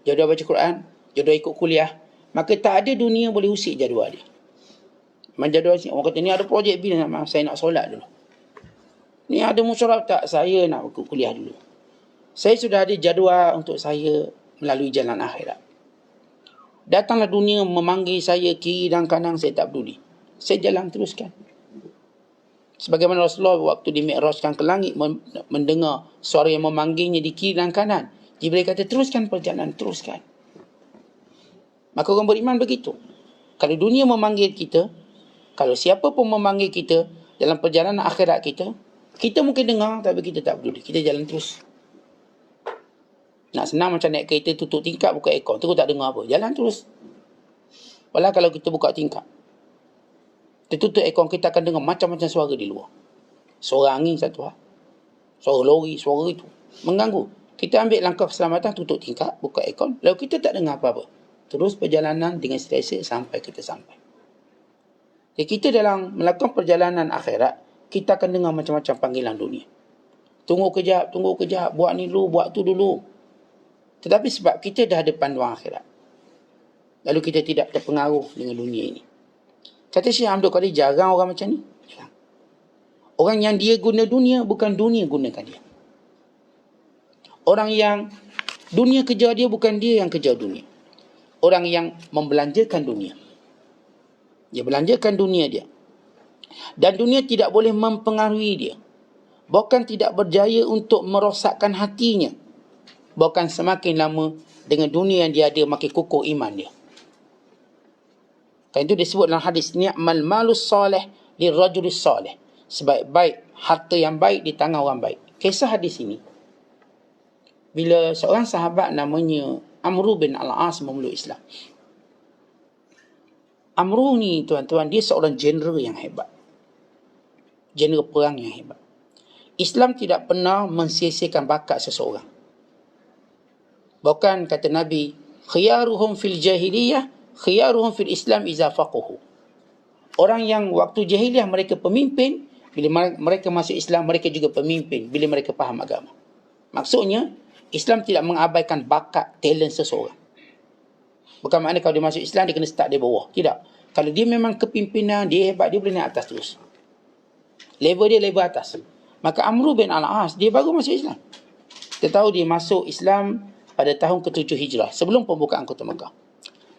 Jadual baca Quran. Jadual ikut kuliah. Maka tak ada dunia boleh usik jadual dia. Memang jadual sini, orang kata ni ada projek bila saya nak solat dulu. Ni ada musyawarah tak? Saya nak ikut kuliah dulu. Saya sudah ada jadual untuk saya melalui jalan akhirat. Datanglah dunia memanggil saya kiri dan kanan, saya tak peduli. Saya jalan teruskan. Sebagaimana Rasulullah waktu di Mi'rajkan ke langit mendengar suara yang memanggilnya di kiri dan kanan. Jibril kata, teruskan perjalanan, teruskan. Maka orang beriman begitu. Kalau dunia memanggil kita, kalau siapa pun memanggil kita dalam perjalanan akhirat kita mungkin dengar tapi kita tak peduli. Kita jalan terus. Nak senang macam naik kereta tutup tingkap, buka aircon. Terus tak dengar apa. Jalan terus. Walau kalau kita buka tingkap, kita tutup aircon, kita akan dengar macam-macam suara di luar. Suara angin satu hal. Suara lori, suara itu. Mengganggu. Kita ambil langkah keselamatan, tutup tingkap, buka aircon. Lalu kita tak dengar apa-apa. Terus perjalanan dengan selesa sampai kita sampai. Jadi kita dalam melakukan perjalanan akhirat, kita akan dengar macam-macam panggilan dunia. Tunggu kejap, buat ni dulu, buat tu dulu. Tetapi sebab kita dah ada panduan akhirat, lalu kita tidak terpengaruh dengan dunia ini. Kata Syekh Abdul Qadir, jarang orang macam ni. Orang yang dia guna dunia, bukan dunia gunakan dia. Orang yang dunia kejar dia, bukan dia yang kejar dunia. Orang yang membelanjakan dunia. Dia belanjakan dunia dia. Dan dunia tidak boleh mempengaruhi dia. Bahkan tidak berjaya untuk merosakkan hatinya. Bahkan semakin lama dengan dunia yang dia ada, makin kukuh iman dia. Kan itu disebut dalam hadis, ni'mal malus salih lirrajulis salih. Sebaik-baik harta yang baik di tangan orang baik. Kisah hadis ini, bila seorang sahabat namanya Amru bin Al-As memeluk Islam. Amru ni tuan-tuan, dia seorang jeneral yang hebat. Jeneral perang yang hebat. Islam tidak pernah mensia-siakan bakat seseorang. Bahkan kata Nabi, khiyaruhum fil jahiliyah, khiyaruhum fil Islam iza faquhu. Orang yang waktu jahiliyah mereka pemimpin, bila mereka masuk Islam, mereka juga pemimpin bila mereka faham agama. Maksudnya, Islam tidak mengabaikan bakat, talent seseorang. Bukan maknanya kalau dia masuk Islam, dia kena start dari bawah. Tidak. Kalau dia memang kepimpinan, dia hebat, dia boleh naik atas terus. Level dia level atas. Maka Amru bin Al-As, dia baru masuk Islam. Kita tahu dia masuk Islam pada tahun ke-7 Hijrah, sebelum pembukaan Kota Mekah.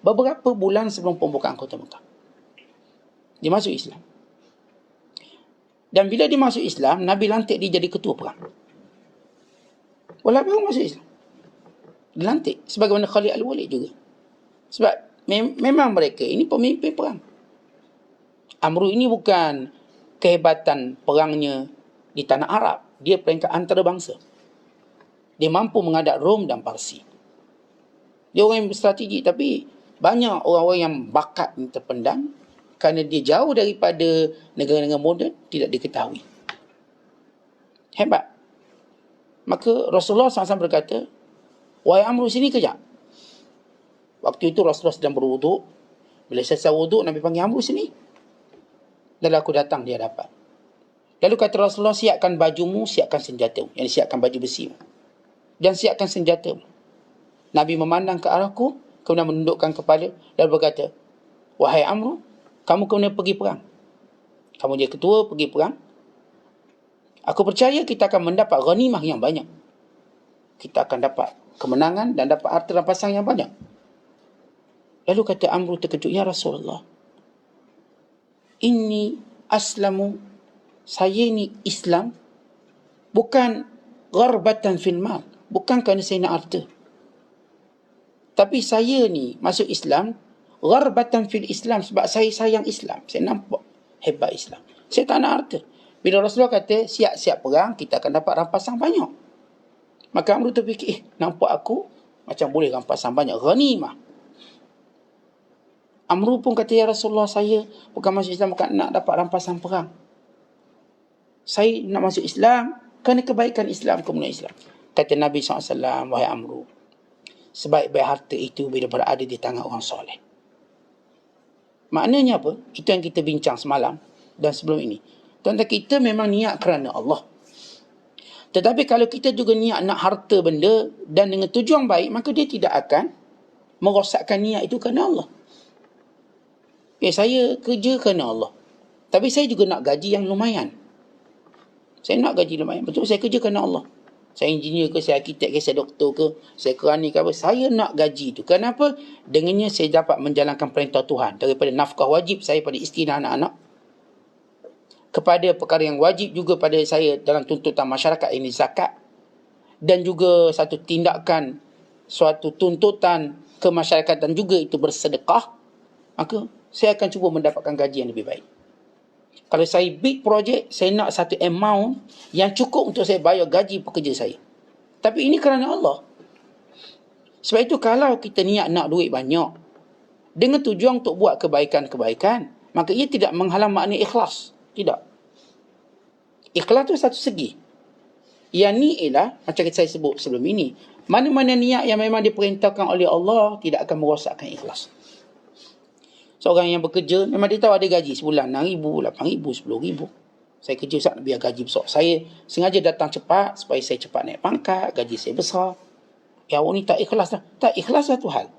Beberapa bulan sebelum pembukaan Kota Mekah, dia masuk Islam. Dan bila dia masuk Islam, Nabi lantik dia jadi ketua perang. Walau baru masuk Islam, dia lantik. Sebagaimana Khalid Al-Walid juga. Sebab memang mereka ini pemimpin perang. Amru ini bukan kehebatan perangnya di tanah Arab. Dia peringkat antarabangsa. Dia mampu menghadap Rom dan Parsi. Dia orang yang berstrategi, tapi banyak orang-orang yang bakat terpendam kerana dia jauh daripada negara-negara moden, tidak diketahui. Hebat. Maka Rasulullah SAW berkata, wahai Amru, sini kejap. Waktu itu Rasulullah sedang berwuduk. Bila selesai wuduk, Nabi panggil, Amru sini. Lalu aku datang di hadapan. Lalu kata Rasulullah, siapkan bajumu, siapkan senjatamu. Yang siapkan baju besimu. Dan siapkan senjatamu. Nabi memandang ke arahku, kemudian menundukkan kepala, lalu berkata, wahai Amru, kamu kemudian pergi perang. Kamu jadi ketua, pergi perang. Aku percaya kita akan mendapat ghanimah yang banyak. Kita akan dapat kemenangan dan dapat harta rampasan yang banyak. Lalu kata Amru terkejut, ya Rasulullah, inni aslamu, saya ni Islam bukan gharbatan fil mal, bukan kerana saya nak harta. Tapi saya ni masuk Islam gharbatan fil Islam, sebab saya sayang Islam. Saya nampak hebat Islam. Saya tak nak harta. Bila Rasulullah kata siap-siap perang, kita akan dapat rampasan banyak. Maka Amru terfikir, nampak aku macam boleh rampasan banyak, ghanimah. Amru pun kata, ya Rasulullah, saya bukan masuk Islam bukan nak dapat rampasan perang. Saya nak masuk Islam kerana kebaikan Islam, kemuliaan Islam. Kata Nabi SAW, wahai Amru, sebaik-baik harta itu bila berada di tangan orang soleh. Maknanya apa? Itu yang kita bincang semalam dan sebelum ini. Tuan-tuan, kita memang niat kerana Allah. Tetapi kalau kita juga niat nak harta benda dan dengan tujuan baik, maka dia tidak akan merosakkan niat itu kerana Allah. Saya kerja kerana Allah. Tapi saya juga nak gaji yang lumayan. Saya nak gaji lumayan. Betul, saya kerja kerana Allah. Saya engineer ke, saya arkitek ke, saya doktor ke, saya kerani ke apa. Saya nak gaji itu. Kenapa? Dengannya saya dapat menjalankan perintah Tuhan. Daripada nafkah wajib saya pada isteri dan anak-anak. Kepada perkara yang wajib juga pada saya dalam tuntutan masyarakat, ini zakat. Dan juga satu tindakan, suatu tuntutan ke masyarakat dan juga itu bersedekah. Maka saya akan cuba mendapatkan gaji yang lebih baik. Kalau saya big project, saya nak satu amount yang cukup untuk saya bayar gaji pekerja saya. Tapi ini kerana Allah. Sebab itu kalau kita niat nak duit banyak, dengan tujuan untuk buat kebaikan-kebaikan, maka ia tidak menghalang makna ikhlas. Tidak. Ikhlas itu satu segi. Yang ni ialah, macam saya sebut sebelum ini, mana-mana niat yang memang diperintahkan oleh Allah tidak akan merosakkan ikhlas. Seorang yang bekerja, memang dia tahu ada gaji sebulan RM6,000, RM8,000, RM10,000. Saya kerja sangat biar gaji besar. Saya sengaja datang cepat supaya saya cepat naik pangkat, gaji saya besar. Ya, orang ni tak ikhlas dah. Tak, ikhlas satu hal.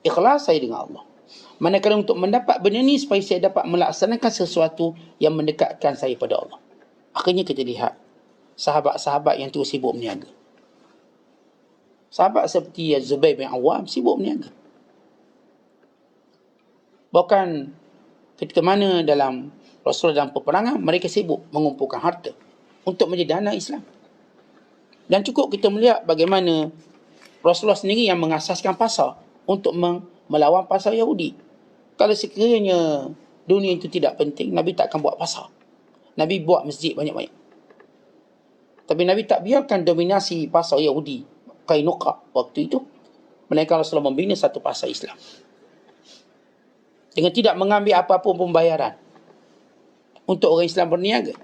Ikhlas saya dengan Allah. Manakala untuk mendapat benda ni supaya saya dapat melaksanakan sesuatu yang mendekatkan saya pada Allah. Akhirnya kita lihat sahabat-sahabat yang terus sibuk berniaga. Sahabat seperti Zubair bin Awam sibuk berniaga. Bahkan ketika mana dalam Rasulullah dalam peperangan, mereka sibuk mengumpulkan harta untuk menjadi dana Islam. Dan cukup kita melihat bagaimana Rasulullah sendiri yang mengasaskan pasar untuk melawan pasar Yahudi. Kalau sekiranya dunia itu tidak penting, Nabi tak akan buat pasar. Nabi buat masjid banyak-banyak. Tapi Nabi tak biarkan dominasi pasar Yahudi, Qainuqa waktu itu. Melainkan Rasulullah membina satu pasar Islam. Dengan tidak mengambil apa-apa pembayaran untuk orang Islam berniaga.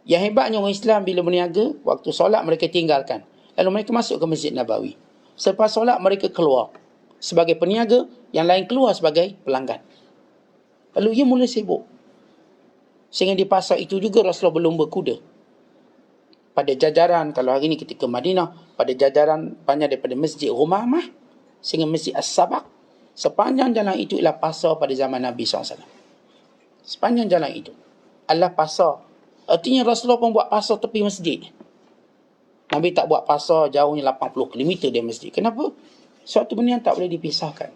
Yang hebatnya orang Islam bila berniaga, waktu solat mereka tinggalkan. Lalu mereka masuk ke Masjid Nabawi. Selepas solat mereka keluar sebagai peniaga, yang lain keluar sebagai pelanggan. Lalu ia mula sibuk. Sehingga di pasar itu juga Rasulullah berlumba kuda. Pada jajaran, kalau hari ini kita ke Madinah, pada jajaran panjang daripada Masjid Rumamah sehingga Masjid As-Sabaq, sepanjang jalan itu ialah pasar pada zaman Nabi SAW. Sepanjang jalan itu adalah pasar. Artinya Rasulullah pun buat pasar tepi masjid. Nabi tak buat pasar jauhnya 80 km dari masjid. Kenapa? Suatu benda yang tak boleh dipisahkan.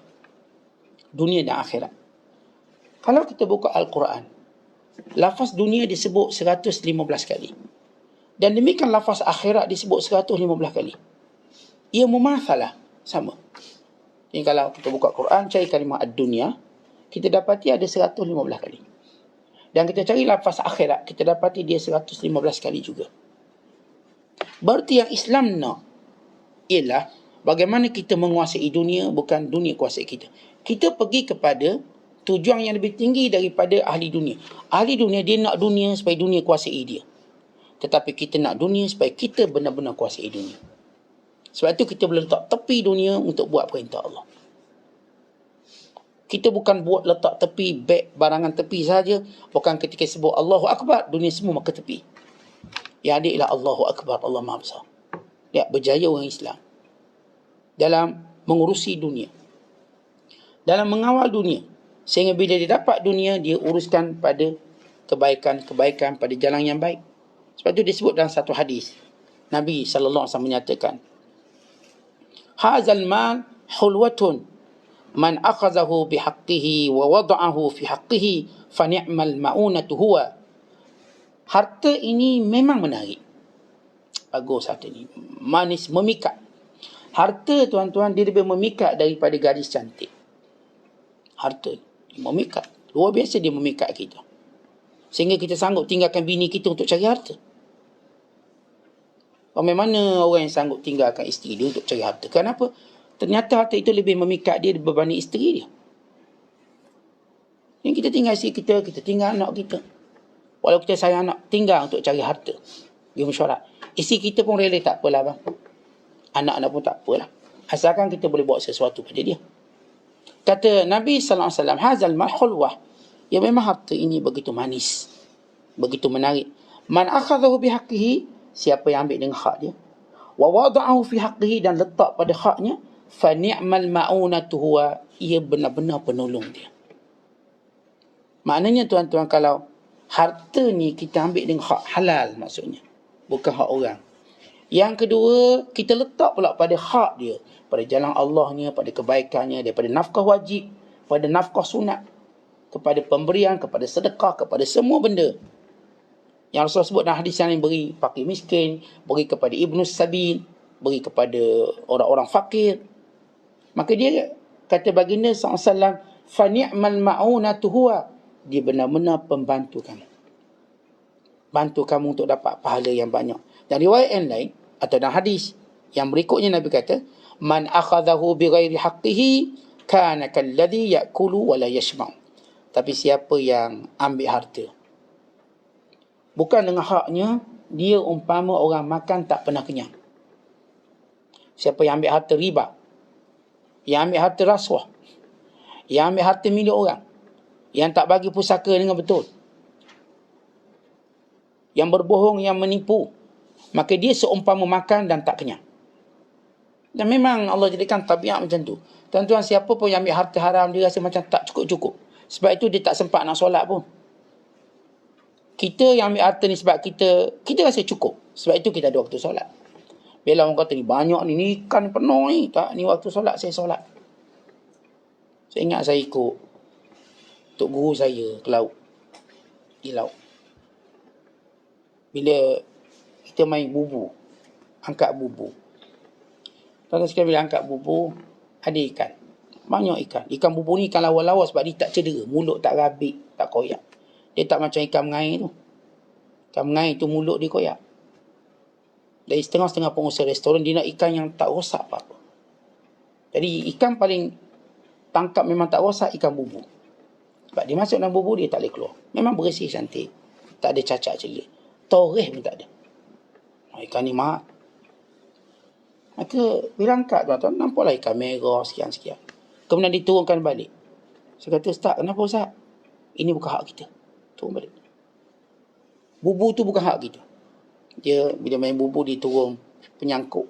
Dunia dan akhirat. Kalau kita buka Al-Quran, lafaz dunia disebut 115 kali. Dan demikian lafaz akhirat disebut 115 kali. Ia mumathalah, sama. Jadi kalau kita buka Quran, cari kalimah ad-dunya, kita dapati ada 115 kali. Dan kita cari lafaz akhirat, kita dapati dia 115 kali juga. Berarti yang Islam nak ialah bagaimana kita menguasai dunia, bukan dunia kuasai kita. Kita pergi kepada tujuan yang lebih tinggi daripada ahli dunia. Ahli dunia, dia nak dunia supaya dunia kuasai dia. Tetapi kita nak dunia supaya kita benar-benar kuasai dunia. Sebab itu kita boleh letak tepi dunia untuk buat perintah Allah. Kita bukan buat letak tepi, beg barangan tepi saja. Bukan ketika sebut Allahu Akbar, dunia semua maka tepi. Yang ada ialah Allahu Akbar, Allah Maha Besar. Ya, berjaya orang Islam dalam mengurusi dunia, dalam mengawal dunia. Sehingga bila dia dapat dunia, dia uruskan pada kebaikan-kebaikan, pada jalan yang baik. Sebab itu disebut dalam satu hadis, Nabi SAW menyatakan, Hazal mal hulwatun man akhazahu bihaqqihi wa wada'ahu fi haqqihi fa ni'mal ma'unatu huwa. Harta ini memang menarik. Bagus harta ini. Manis, memikat. Harta, tuan-tuan, dia lebih memikat daripada gadis cantik. Harta memikat. Luar biasa dia memikat kita. Sehingga kita sanggup tinggalkan bini kita untuk cari harta. Bagaimana orang yang sanggup tinggalkan isteri dia untuk cari harta? Kenapa? Ternyata harta itu lebih memikat dia berbanding isteri dia. Yang kita tinggal isteri kita tinggal anak kita. Walau kita sayang anak, tinggal untuk cari harta. Dia mesyuarat. Isteri kita pun rela, tak apalah bang. Anak-anak pun tak apalah. Asalkan kita boleh buat sesuatu pada dia. Kata Nabi SAW, hazal mal khulwah. Ya memang harta ini begitu manis. Begitu menarik. Man akhadahu bihaqqihi, siapa yang ambil dengan hak dia. Wa wada'ahu fi haqqihi, dan letak pada haknya. Fa ni'mal ma'unatu huwa, ia benar-benar penolong dia. Maknanya tuan-tuan, kalau harta ni kita ambil dengan hak halal maksudnya. Bukan hak orang. Yang kedua, kita letak pula pada hak dia. Pada jalan Allahnya, pada kebaikannya, daripada nafkah wajib, pada nafkah sunat, kepada pemberian, kepada sedekah, kepada semua benda. Yang Rasulullah sebut dalam hadis yang lain, beri fakir miskin, beri kepada ibnu sabil, beri kepada orang-orang fakir. Maka dia kata baginda SAW, fa ni'mal ma'unatu huwa, dia benar-benar pembantu kamu. Bantu kamu untuk dapat pahala yang banyak. Dan riwayat yang lain, atau dalam hadis yang berikutnya, Nabi kata, man akhadahu bighairi haqqihi kana kalladhi ya'kulu wa la yashba'u. Tapi siapa yang ambil harta bukan dengan haknya, dia umpama orang makan tak pernah kenyang. Siapa yang ambil harta riba, yang ambil harta rasuah, yang ambil harta milik orang, yang tak bagi pusaka dengan betul, yang berbohong, yang menipu, maka dia seumpama makan dan tak kenyang. Dan memang Allah jadikan tabiat macam tu. Tuan-tuan, siapa pun yang ambil harta haram, dia rasa macam tak cukup-cukup. Sebab itu dia tak sempat nak solat pun. Kita yang ambil harta ni sebab kita rasa cukup. Sebab itu kita ada waktu solat. Bila orang kata ni banyak ni ikan penuh ni. Tak, ni waktu solat saya solat. Saya ingat saya ikut tok guru saya ke laut. Di laut. Bila kita main bubu, angkat bubu. Tuan-tuan sekalian, bila angkat bubu, ada ikan. Banyak ikan. Ikan bubu ni ikan lawa-lawa sebab dia tak cedera. Mulut tak rabik, tak koyak. Dia tak macam ikan mengair tu. Ikan mengair tu mulut dia koyak. Dari setengah-setengah pengusaha restoran, dia nak ikan yang tak rosak apa-apa. Jadi ikan paling tangkap memang tak rosak, ikan bubu. Sebab dia masuk dalam bubu, dia tak boleh keluar. Memang bersih, cantik. Tak ada cacat celik. Toreh pun tak ada. Ikan ni mahal. Maka bila angkat tuan-tuan, nampaklah ikan merah sekian-sekian. Kemudian diturunkan balik. Saya kata, Ustaz, kenapa Ustaz? Ini bukan hak kita. Turun balik. Bubu tu bukan hak kita. Dia bila main bubu, dia turun penyangkut.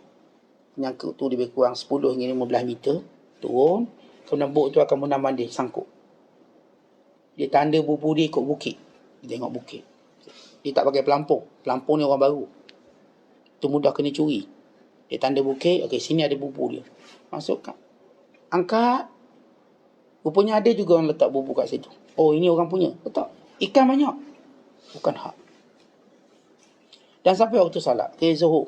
Penyangkut tu lebih kurang 10 hingga 15 meter. Turun. Kemudian bot tu akan menambah dia sangkut. Dia tanda bubu dia ikut bukit. Dia tengok bukit. Dia tak pakai pelampung. Pelampung ni orang baru. Tu mudah kena curi. Dia tanda bukit. Okey, sini ada bubu dia. Masukkan. Angkat. Rupanya ada juga orang letak bubu kat situ. Oh, ini orang punya. Letak. Ikan banyak. Bukan hak. Dan sampai waktu solat. Okay, zuhur.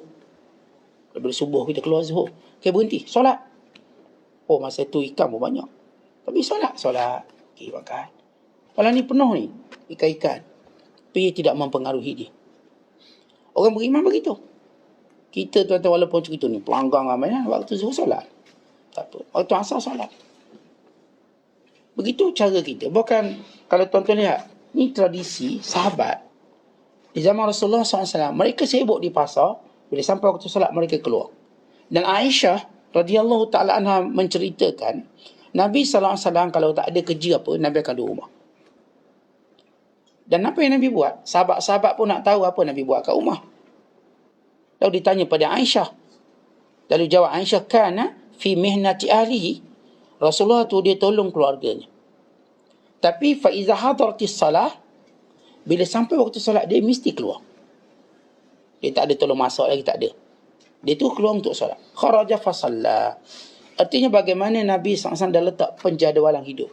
Daripada subuh kita keluar zuhur. Okay, berhenti. Solat. Oh, masa tu ikan pun banyak. Tapi solat. Okay, makan. Malam ni penuh ni. Ikan-ikan. Tapi tidak mempengaruhi dia. Orang beriman begitu. Kita tuan-tuan walaupun cerita ni pelanggang ramai lah. Waktu zuhur solat. Tak apa. Waktu asar solat. Begitu cara kita. Bukan kalau tuan-tuan lihat. Ni tradisi sahabat. Di zaman Rasulullah SAW. Mereka sibuk di pasar. Bila sampai waktu solat mereka keluar. Dan Aisyah radhiyallahu ta'ala anha menceritakan. Nabi SAW kalau tak ada kerja apa. Nabi akan duduk rumah. Dan apa yang Nabi buat? Sahabat-sahabat pun nak tahu apa Nabi buat kat rumah. Lalu ditanya pada Aisyah. Lalu jawab Aisyah, kana fi mihnati ahlihi. Rasulullah tu dia tolong keluarganya. Tapi fa iza hadaratis salah, bila sampai waktu solat dia mesti keluar. Dia tak ada tolong masak lagi, tak ada. Dia tu keluar untuk solat. Kharaja fa salla. Artinya bagaimana Nabi SAW dah letak penjadualan hidup.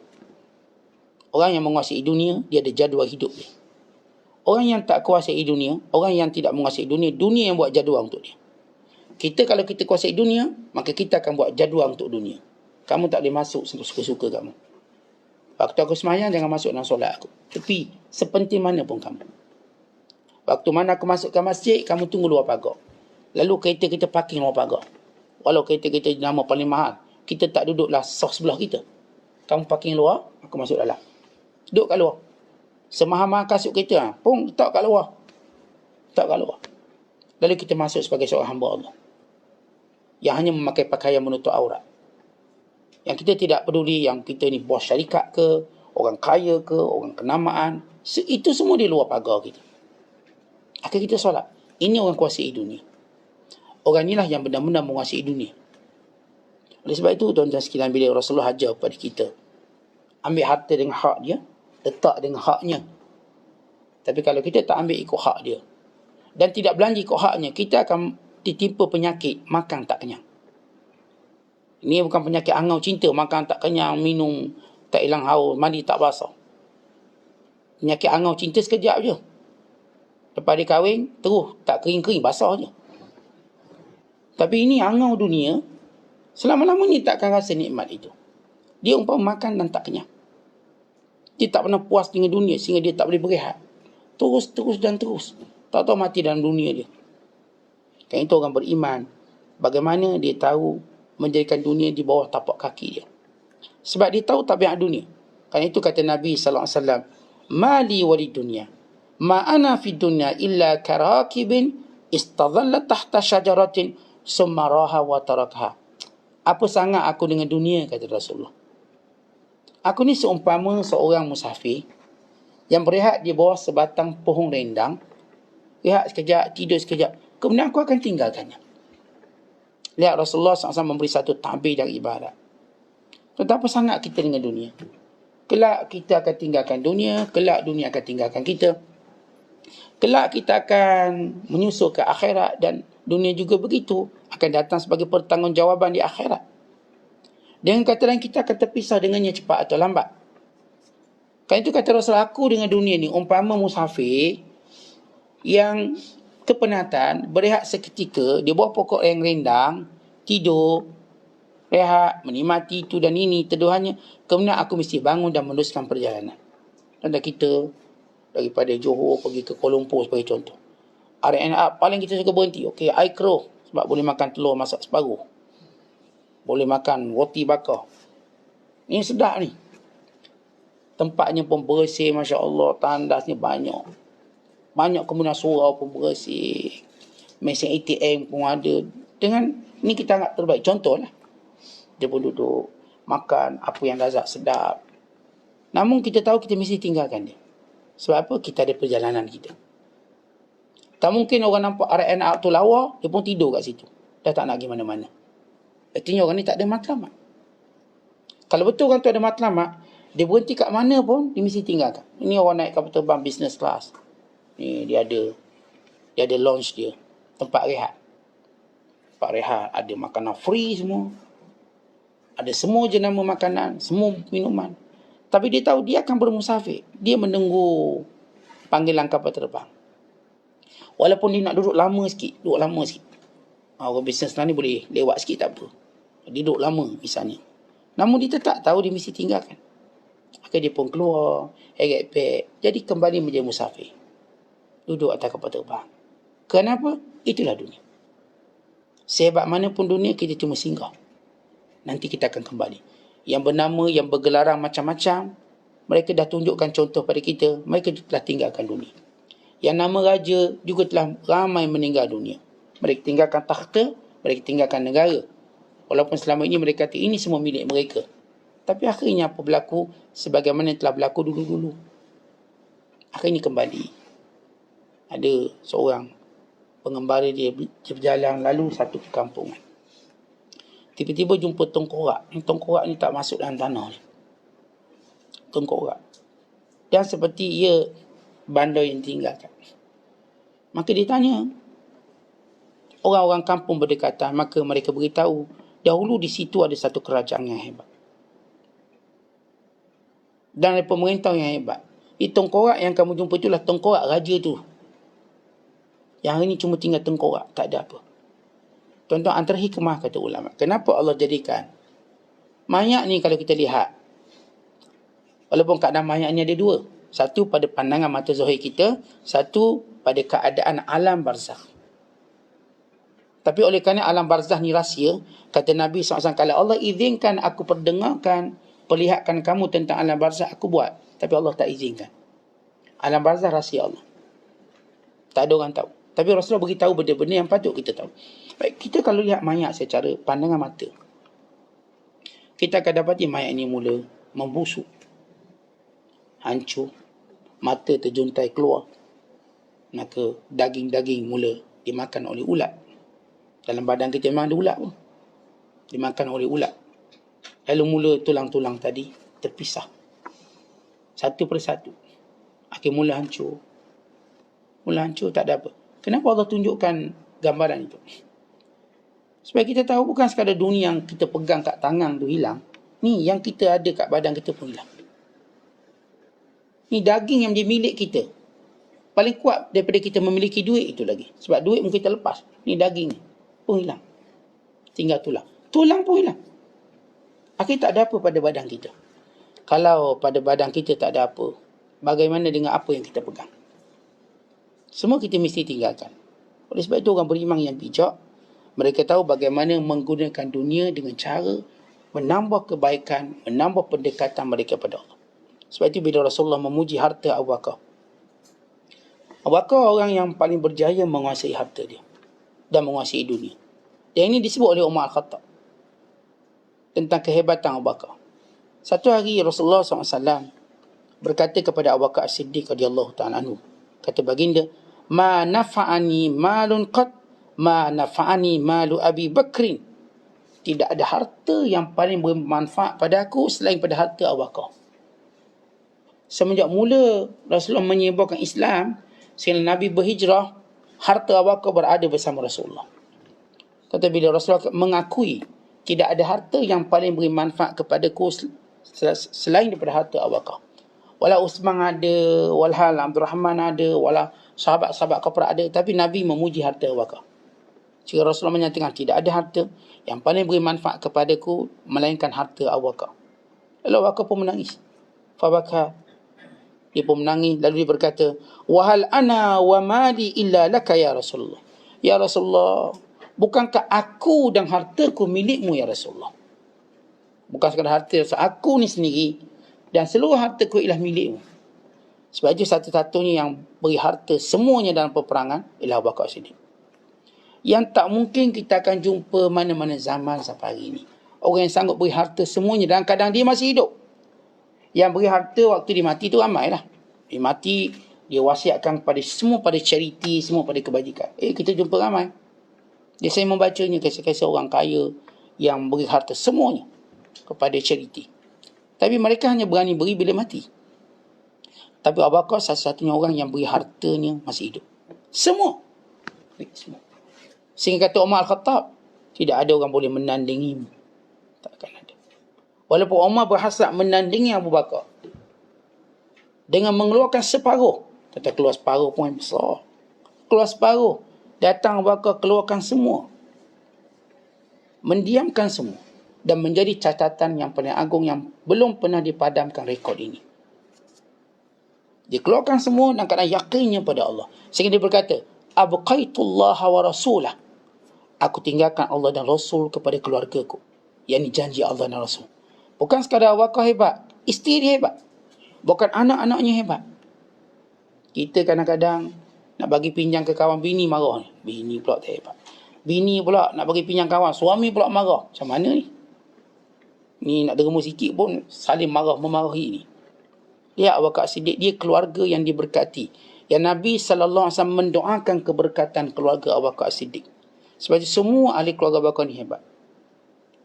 Orang yang menguasai dunia, dia ada jadual hidup dia. Orang yang tak kuasai dunia, orang yang tidak menguasai dunia, dunia yang buat jadual untuk dia. Kita kalau kita kuasai dunia, maka kita akan buat jadual untuk dunia. Kamu tak boleh masuk suka-suka kamu. Waktu aku semayang, jangan masuk dalam solat aku. Tapi sepenting mana pun kamu. Waktu mana aku masuk ke masjid, kamu tunggu luar pagar. Lalu kereta kita parking luar pagar. Walau kereta kita nama paling mahal, kita tak duduklah sah sebelah kita. Kamu parking luar, aku masuk dalam. Duduk kat luar. Semahal-mahal kasut kita pun letak kat luar. Letak kat luar. Lalu kita masuk sebagai seorang hamba Allah yang hanya memakai pakaian menutup aurat. Yang kita tidak peduli yang kita ni bos syarikat ke, orang kaya ke, orang kenamaan. Itu semua di luar pagar kita. Akhir kita solat. Ini orang kuasai dunia. Orang inilah yang benar-benar menguasai dunia. Oleh sebab itu, tuan-tuan sekalian, bila Rasulullah ajar kepada kita, ambil harta dengan hak dia, letak dengan haknya. Tapi kalau kita tak ambil ikut hak dia, dan tidak belanja ikut haknya, kita akan ditimpa penyakit, makan tak kenyang. Ini bukan penyakit angau cinta, makan tak kenyang, minum tak hilang haus, mandi tak basah. Penyakit angau cinta sekejap je. Lepas dia kahwin, terus tak kering-kering, basah je. Tapi ini angau dunia, selama-lamanya tak akan rasa nikmat itu. Dia umpama makan dan tak kenyang. Dia tak pernah puas dengan dunia sehingga dia tak boleh berehat. Terus dan terus. Tak tahu mati dalam dunia dia. Kan itu orang beriman. Bagaimana dia tahu menjadikan dunia di bawah tapak kaki dia. Sebab dia tahu tabiat dunia. Kan itu kata Nabi SAW. Mali walid dunia. Ma ana fi dunya illa karakibin istadhalla tahta syajaratin summa raha wa tarakha. Apa sangat aku dengan dunia, kata Rasulullah. Aku ni seumpama seorang musafir yang berehat di bawah sebatang pohon rendang. Rehat sekejap, tidur sekejap. Kemudian aku akan tinggalkannya. Lihat Rasulullah SAW memberi satu ta'bir dari ibarat. Betapa sangat kita dengan dunia. Kelak kita akan tinggalkan dunia. Kelak dunia akan tinggalkan kita. Kelak kita akan menyusul ke akhirat. Dan dunia juga begitu. Akan datang sebagai pertanggungjawaban di akhirat. Dengan kata lain, kita akan terpisah dengannya cepat atau lambat. Kan itu kata Rasulullah, aku dengan dunia ni umpama musafir yang kepenatan, berehat seketika di bawah pokok yang rendang, tidur, rehat, menikmati itu dan ini, teduhannya. Kemudian aku mesti bangun dan meneruskan perjalanan. Dan kita daripada Johor pergi ke Kuala Lumpur sebagai contoh. RNA paling kita suka berhenti. Okey, air keruh sebab boleh makan telur masak separuh. Boleh makan roti bakar. Ini sedap ni. Tempatnya pun bersih, Masya Allah. Tandasnya banyak. Banyak kemudian surau pun bersih. Mesin ATM pun ada. Dengan ni kita anggap terbaik. Contoh lah. Dia pun duduk. Makan apa yang lazat sedap. Namun kita tahu kita mesti tinggalkan dia. Sebab apa? Kita ada perjalanan kita. Tak mungkin orang nampak RNA tu lawa, dia pun tidur kat situ. Dah tak nak pergi mana-mana. Artinya orang ni tak ada matlamat. Kalau betul orang tu ada matlamat, dia berhenti kat mana pun, dia mesti tinggalkan. Ini orang naik kapal terbang business class. Ni dia ada lounge dia. Tempat rehat. Tempat rehat. Ada makanan free semua. Ada semua jenama makanan. Semua minuman. Tapi dia tahu dia akan bermusafir. Dia menunggu panggilan kapal terbang. Walaupun dia nak duduk lama sikit. Orang bisnes ni boleh lewat sikit tak apa. Dia duduk lama misalnya. Namun dia tetap tahu dia mesti tinggalkan. Akhirnya dia pun keluar. Heret beg. Jadi kembali menjadi musafir. Duduk atas kapal terbang. Kenapa? Itulah dunia. Sehebat mana pun dunia, kita cuma singgah. Nanti kita akan kembali. Yang bernama, yang bergelaran macam-macam, mereka dah tunjukkan contoh pada kita. Mereka telah tinggalkan dunia. Yang nama raja juga telah ramai meninggal dunia. Mereka tinggalkan takhta, mereka tinggalkan negara. Walaupun selama ini mereka kata ini semua milik mereka. Tapi akhirnya apa berlaku? Sebagaimana telah berlaku dulu-dulu. Akhirnya kembali. Ada seorang pengembara dia berjalan lalu satu perkampungan. Tiba-tiba jumpa tengkorak. Tengkorak ni tak masuk dalam tanah. Tengkorak. Dan seperti ia bandar yang tinggalkan. Maka dia tanya. Orang-orang kampung berdekatan. Maka mereka beritahu. Dahulu di situ ada satu kerajaan yang hebat. Dan ada pemerintah yang hebat. Tengkorak yang kamu jumpa itulah tengkorak raja tu. Yang hari ni cuma tinggal tengkorak. Tak ada apa. Tuan-tuan, antara hikmah kata ulama. Kenapa Allah jadikan mayat ni kalau kita lihat. Walaupun keadaan mayat ni ada dua. Satu pada pandangan mata zahir kita. Satu pada keadaan alam barzakh. Tapi oleh kerana alam barzakh ni rahsia, kata Nabi SAW, kalau Allah izinkan aku perdengarkan perlihatkan kamu tentang alam barzah, aku buat. Tapi Allah tak izinkan. Alam barzah rahsia Allah. Tak ada orang tahu. Tapi Rasulullah beritahu benda-benda yang patut kita tahu. Baik, kita kalau lihat mayat secara pandangan mata, kita akan dapati mayat ini mula membusuk, hancur, mata terjuntai keluar, maka daging-daging mula dimakan oleh ulat. Dalam badan kita memang ada ulat pun, dimakan oleh ulat. Lalu mula tulang-tulang tadi terpisah satu persatu, akhir mula hancur. Mula hancur, tak ada apa. Kenapa Allah tunjukkan gambaran itu? Supaya kita tahu bukan sekadar dunia yang kita pegang kat tangan tu hilang. Ni yang kita ada kat badan kita pun hilang. Ni daging yang menjadi milik kita. Paling kuat daripada kita memiliki duit itu lagi. Sebab duit mungkin kita lepas. Ni daging pun hilang. Tinggal tulang. Tulang pun hilang. Akhirnya tak ada apa pada badan kita. Kalau pada badan kita tak ada apa, bagaimana dengan apa yang kita pegang? Semua kita mesti tinggalkan. Oleh sebab itu orang beriman yang bijak, mereka tahu bagaimana menggunakan dunia dengan cara menambah kebaikan, menambah pendekatan mereka pada Allah. Sebab itu bila Rasulullah memuji harta Abu Bakar, Abu Bakar orang yang paling berjaya menguasai harta dia dan menguasai dunia. Dan ini disebut oleh Umar Al-Khattab tentang kehebatan Abu Bakar. Satu hari Rasulullah SAW berkata kepada Abu Bakar As-Siddiq radhiyallahu ta'ala anhu, kata baginda, ma nafa'ani malun qat ma nafa'ani malu Abi Bakrin. Tidak ada harta yang paling bermanfaat pada aku selain pada harta Abu Bakar. Semenjak mula Rasulullah menyebarkan Islam, sehingga Nabi berhijrah, harta Abu Bakar berada bersama Rasulullah. Kata bila Rasulullah mengakui tidak ada harta yang paling beri manfaat kepadaku selain daripada harta Abu Bakar. Wala Uthman ada, walhal Abdul Rahman ada, wala sahabat-sahabat kapra ada, tapi Nabi memuji harta Abu Bakar. Jika Rasulullah menyatakan tidak ada harta yang paling beri manfaat kepadaku melainkan harta Abu Bakar. Lalu Abu Bakar pun menangis. Fabaka, dia pun menangis. Lalu dia berkata, wahal ana wa mali illa laka ya Rasulullah. Ya Rasulullah, bukankah aku dan hartaku milikmu ya Rasulullah? Bukan sekadar harta aku ni sendiri, dan seluruh hartaku ialah milikmu. Sebab itu satu-satunya yang beri harta semuanya dalam peperangan ialah Abu Bakar Siddiq. Yang tak mungkin kita akan jumpa mana-mana zaman sampai hari ini. Orang yang sanggup beri harta semuanya dalam keadaan dia masih hidup. Yang beri harta waktu dia mati tu ramai lah. Dia mati, dia wasiatkan kepada semua, pada charity, semua pada kebajikan. Kita jumpa ramai. Dia saya membacanya kisah-kisah orang kaya yang beri harta semuanya kepada charity. Tapi mereka hanya berani beri bila mati. Tapi Abu Bakar satu-satunya orang yang beri hartanya masih hidup. Semua. Sehingga kata Umar Al-Khattab, tidak ada orang boleh menandingimu. Takkan ada. Walaupun Umar berhasrat menandingi Abu Bakar dengan mengeluarkan separuh. Kata keluar separuh pun yang besar. Keluar separuh. Datang Abu Bakar keluarkan semua. Mendiamkan semua. Dan menjadi catatan yang paling agung yang belum pernah dipadamkan rekod ini. Dia keluarkan semua dan kerana yakinnya pada Allah. Sehingga dia berkata, abqaitullah wa rasulah. Aku tinggalkan Allah dan Rasul kepada keluargaku. Yang ini janji Allah dan Rasul. Bukan sekadar Abu Bakar hebat, isteri dia hebat. Bukan anak-anaknya hebat. Kita kadang-kadang nak bagi pinjam ke kawan, bini marah ni. Bini pula tak hebat. Bini pula nak bagi pinjam kawan, suami pula marah. Macam mana ni? Ni nak derma sikit pun saling marah memarahi ni. Lihat Abu Bakar Siddiq, dia keluarga yang diberkati. Yang Nabi SAW mendoakan keberkatan keluarga Abu Bakar Siddiq. Sebab itu semua ahli keluarga Abu Bakar ni hebat.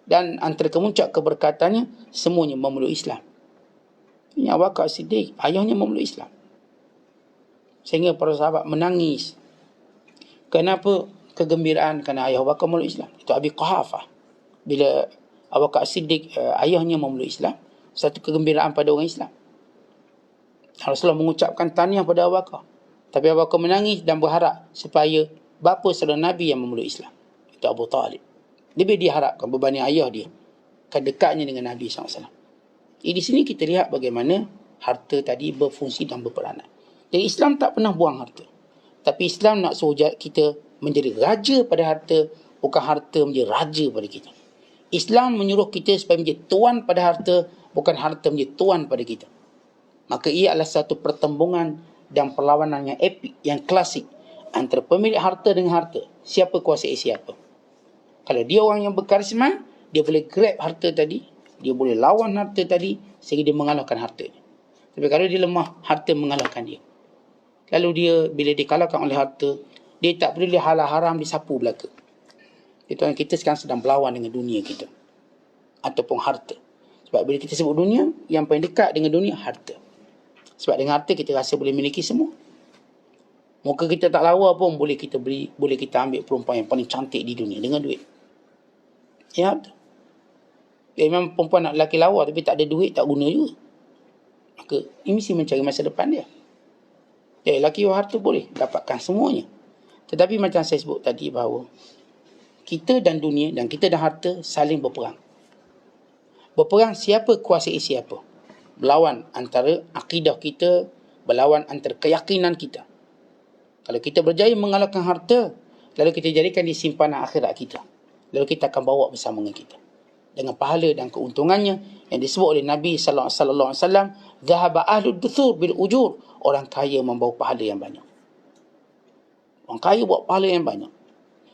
Dan antara kemuncak keberkatannya, semuanya memeluk Islam. Ini Abu Bakar Siddiq, ayahnya memeluk Islam. Sehingga para sahabat menangis. Kenapa? Kegembiraan kerana ayah Abu Bakar memeluk Islam. Itu Abi Quhafah. Bila Abu Bakar Siddiq, ayahnya memeluk Islam, satu kegembiraan pada orang Islam. Rasulullah mengucapkan tahniah pada Abu Bakar. Tapi Abu Bakar menangis dan berharap supaya bapa saudara Nabi yang memeluk Islam. Itu Abu Talib. Lebih diharapkan berbanding ayah dia. Kan dekatnya dengan Nabi SAW. Di sini kita lihat bagaimana harta tadi berfungsi dan berperanan. Jadi Islam tak pernah buang harta. Tapi Islam nak suruh kita menjadi raja pada harta. Bukan harta menjadi raja pada kita. Islam menyuruh kita supaya menjadi tuan pada harta. bukan harta menjadi tuan pada kita. Maka ia adalah satu pertembungan dan perlawanan yang epik, yang klasik antara pemilik harta dengan harta. Siapa kuasai siapa. Kalau dia orang yang berkarisma, dia boleh grab harta tadi, dia boleh lawan harta tadi sehingga dia mengalahkan harta. Tapi kalau dia lemah, harta mengalahkan dia. Lalu dia, bila dikalahkan oleh harta, dia tak peduli halal haram, disapu belaka. Itu yang kita sekarang sedang berlawan dengan dunia kita. Ataupun harta. Sebab bila kita sebut dunia, yang paling dekat dengan dunia, harta. Sebab dengan harta kita rasa boleh miliki semua. Muka kita tak lawa pun boleh kita beli, boleh kita ambil perempuan yang paling cantik di dunia dengan duit. Ya, betul. Ya, memang perempuan nak lelaki lawa tapi tak ada duit, tak guna juga. Maka ini mesti mencari masa depan dia. Ya, lelaki harta boleh dapatkan semuanya. Tetapi macam saya sebut tadi bahawa kita dan dunia dan kita dan harta saling berperang. Berperang siapa kuasai siapa. Berlawan antara akidah kita, berlawan antara keyakinan kita. Kalau kita berjaya mengalahkan harta, lalu kita jadikan di simpanan akhirat kita. Lalu kita akan bawa bersama dengan kita. Dengan pahala dan keuntungannya yang disebut oleh Nabi sallallahu alaihi wasallam, "Dhahaba ahlud duthur bil ujur." Orang kaya membawa pahala yang banyak. Orang kaya bawa pahala yang banyak.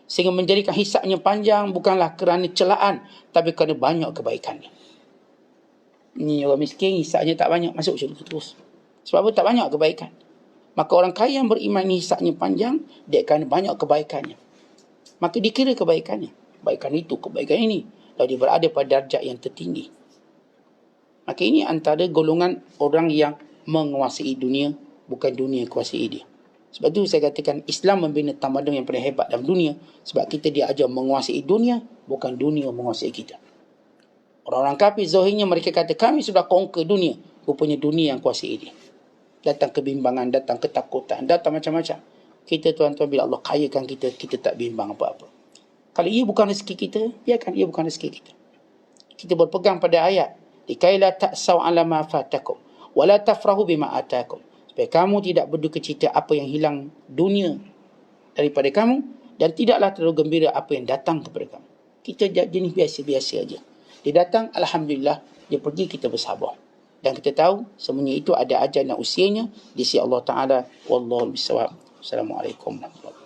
Sehingga menjadikan hisabnya panjang bukanlah kerana celaan, tapi kerana banyak kebaikannya. Ini orang miskin, hisabnya tak banyak, masuk syurga terus. Sebab apa? Tak banyak kebaikan. Maka orang kaya yang beriman ni hisabnya panjang, dia kerana banyak kebaikannya. Maka dikira kebaikannya. Kebaikan itu, kebaikan ini. Lalu dia berada pada darjat yang tertinggi. Maka ini antara golongan orang yang menguasai dunia, bukan dunia yang kuasai dia. Sebab itu saya katakan Islam membina tamadun yang paling hebat dalam dunia. Sebab kita diajar menguasai dunia, bukan dunia menguasai kita. Orang-orang kafir zahirnya mereka kata kami sudah conquer dunia. Rupanya dunia yang kuasai dia. Datang kebimbangan, datang ketakutan, datang macam-macam. Kita tuan-tuan bila Allah kayakan kita, kita tak bimbang apa-apa. Kalau ia bukan rezeki kita, biarkan ia bukan rezeki kita. Kita berpegang pada ayat. Likai la ta'saw ala ma fatakum, wa la tafrahu bima atakum. Supaya kamu tidak berduka cita apa yang hilang dunia daripada kamu, dan tidaklah terlalu gembira apa yang datang kepada kamu. Kita jenis biasa-biasa aja. Dia datang, alhamdulillah. Dia pergi, kita bersabar. Dan kita tahu semuanya itu ada ajal dan usianya di sisi Allah Ta'ala. Wallahu bisawab. Assalamualaikum warahmatullahi wabarakatuh.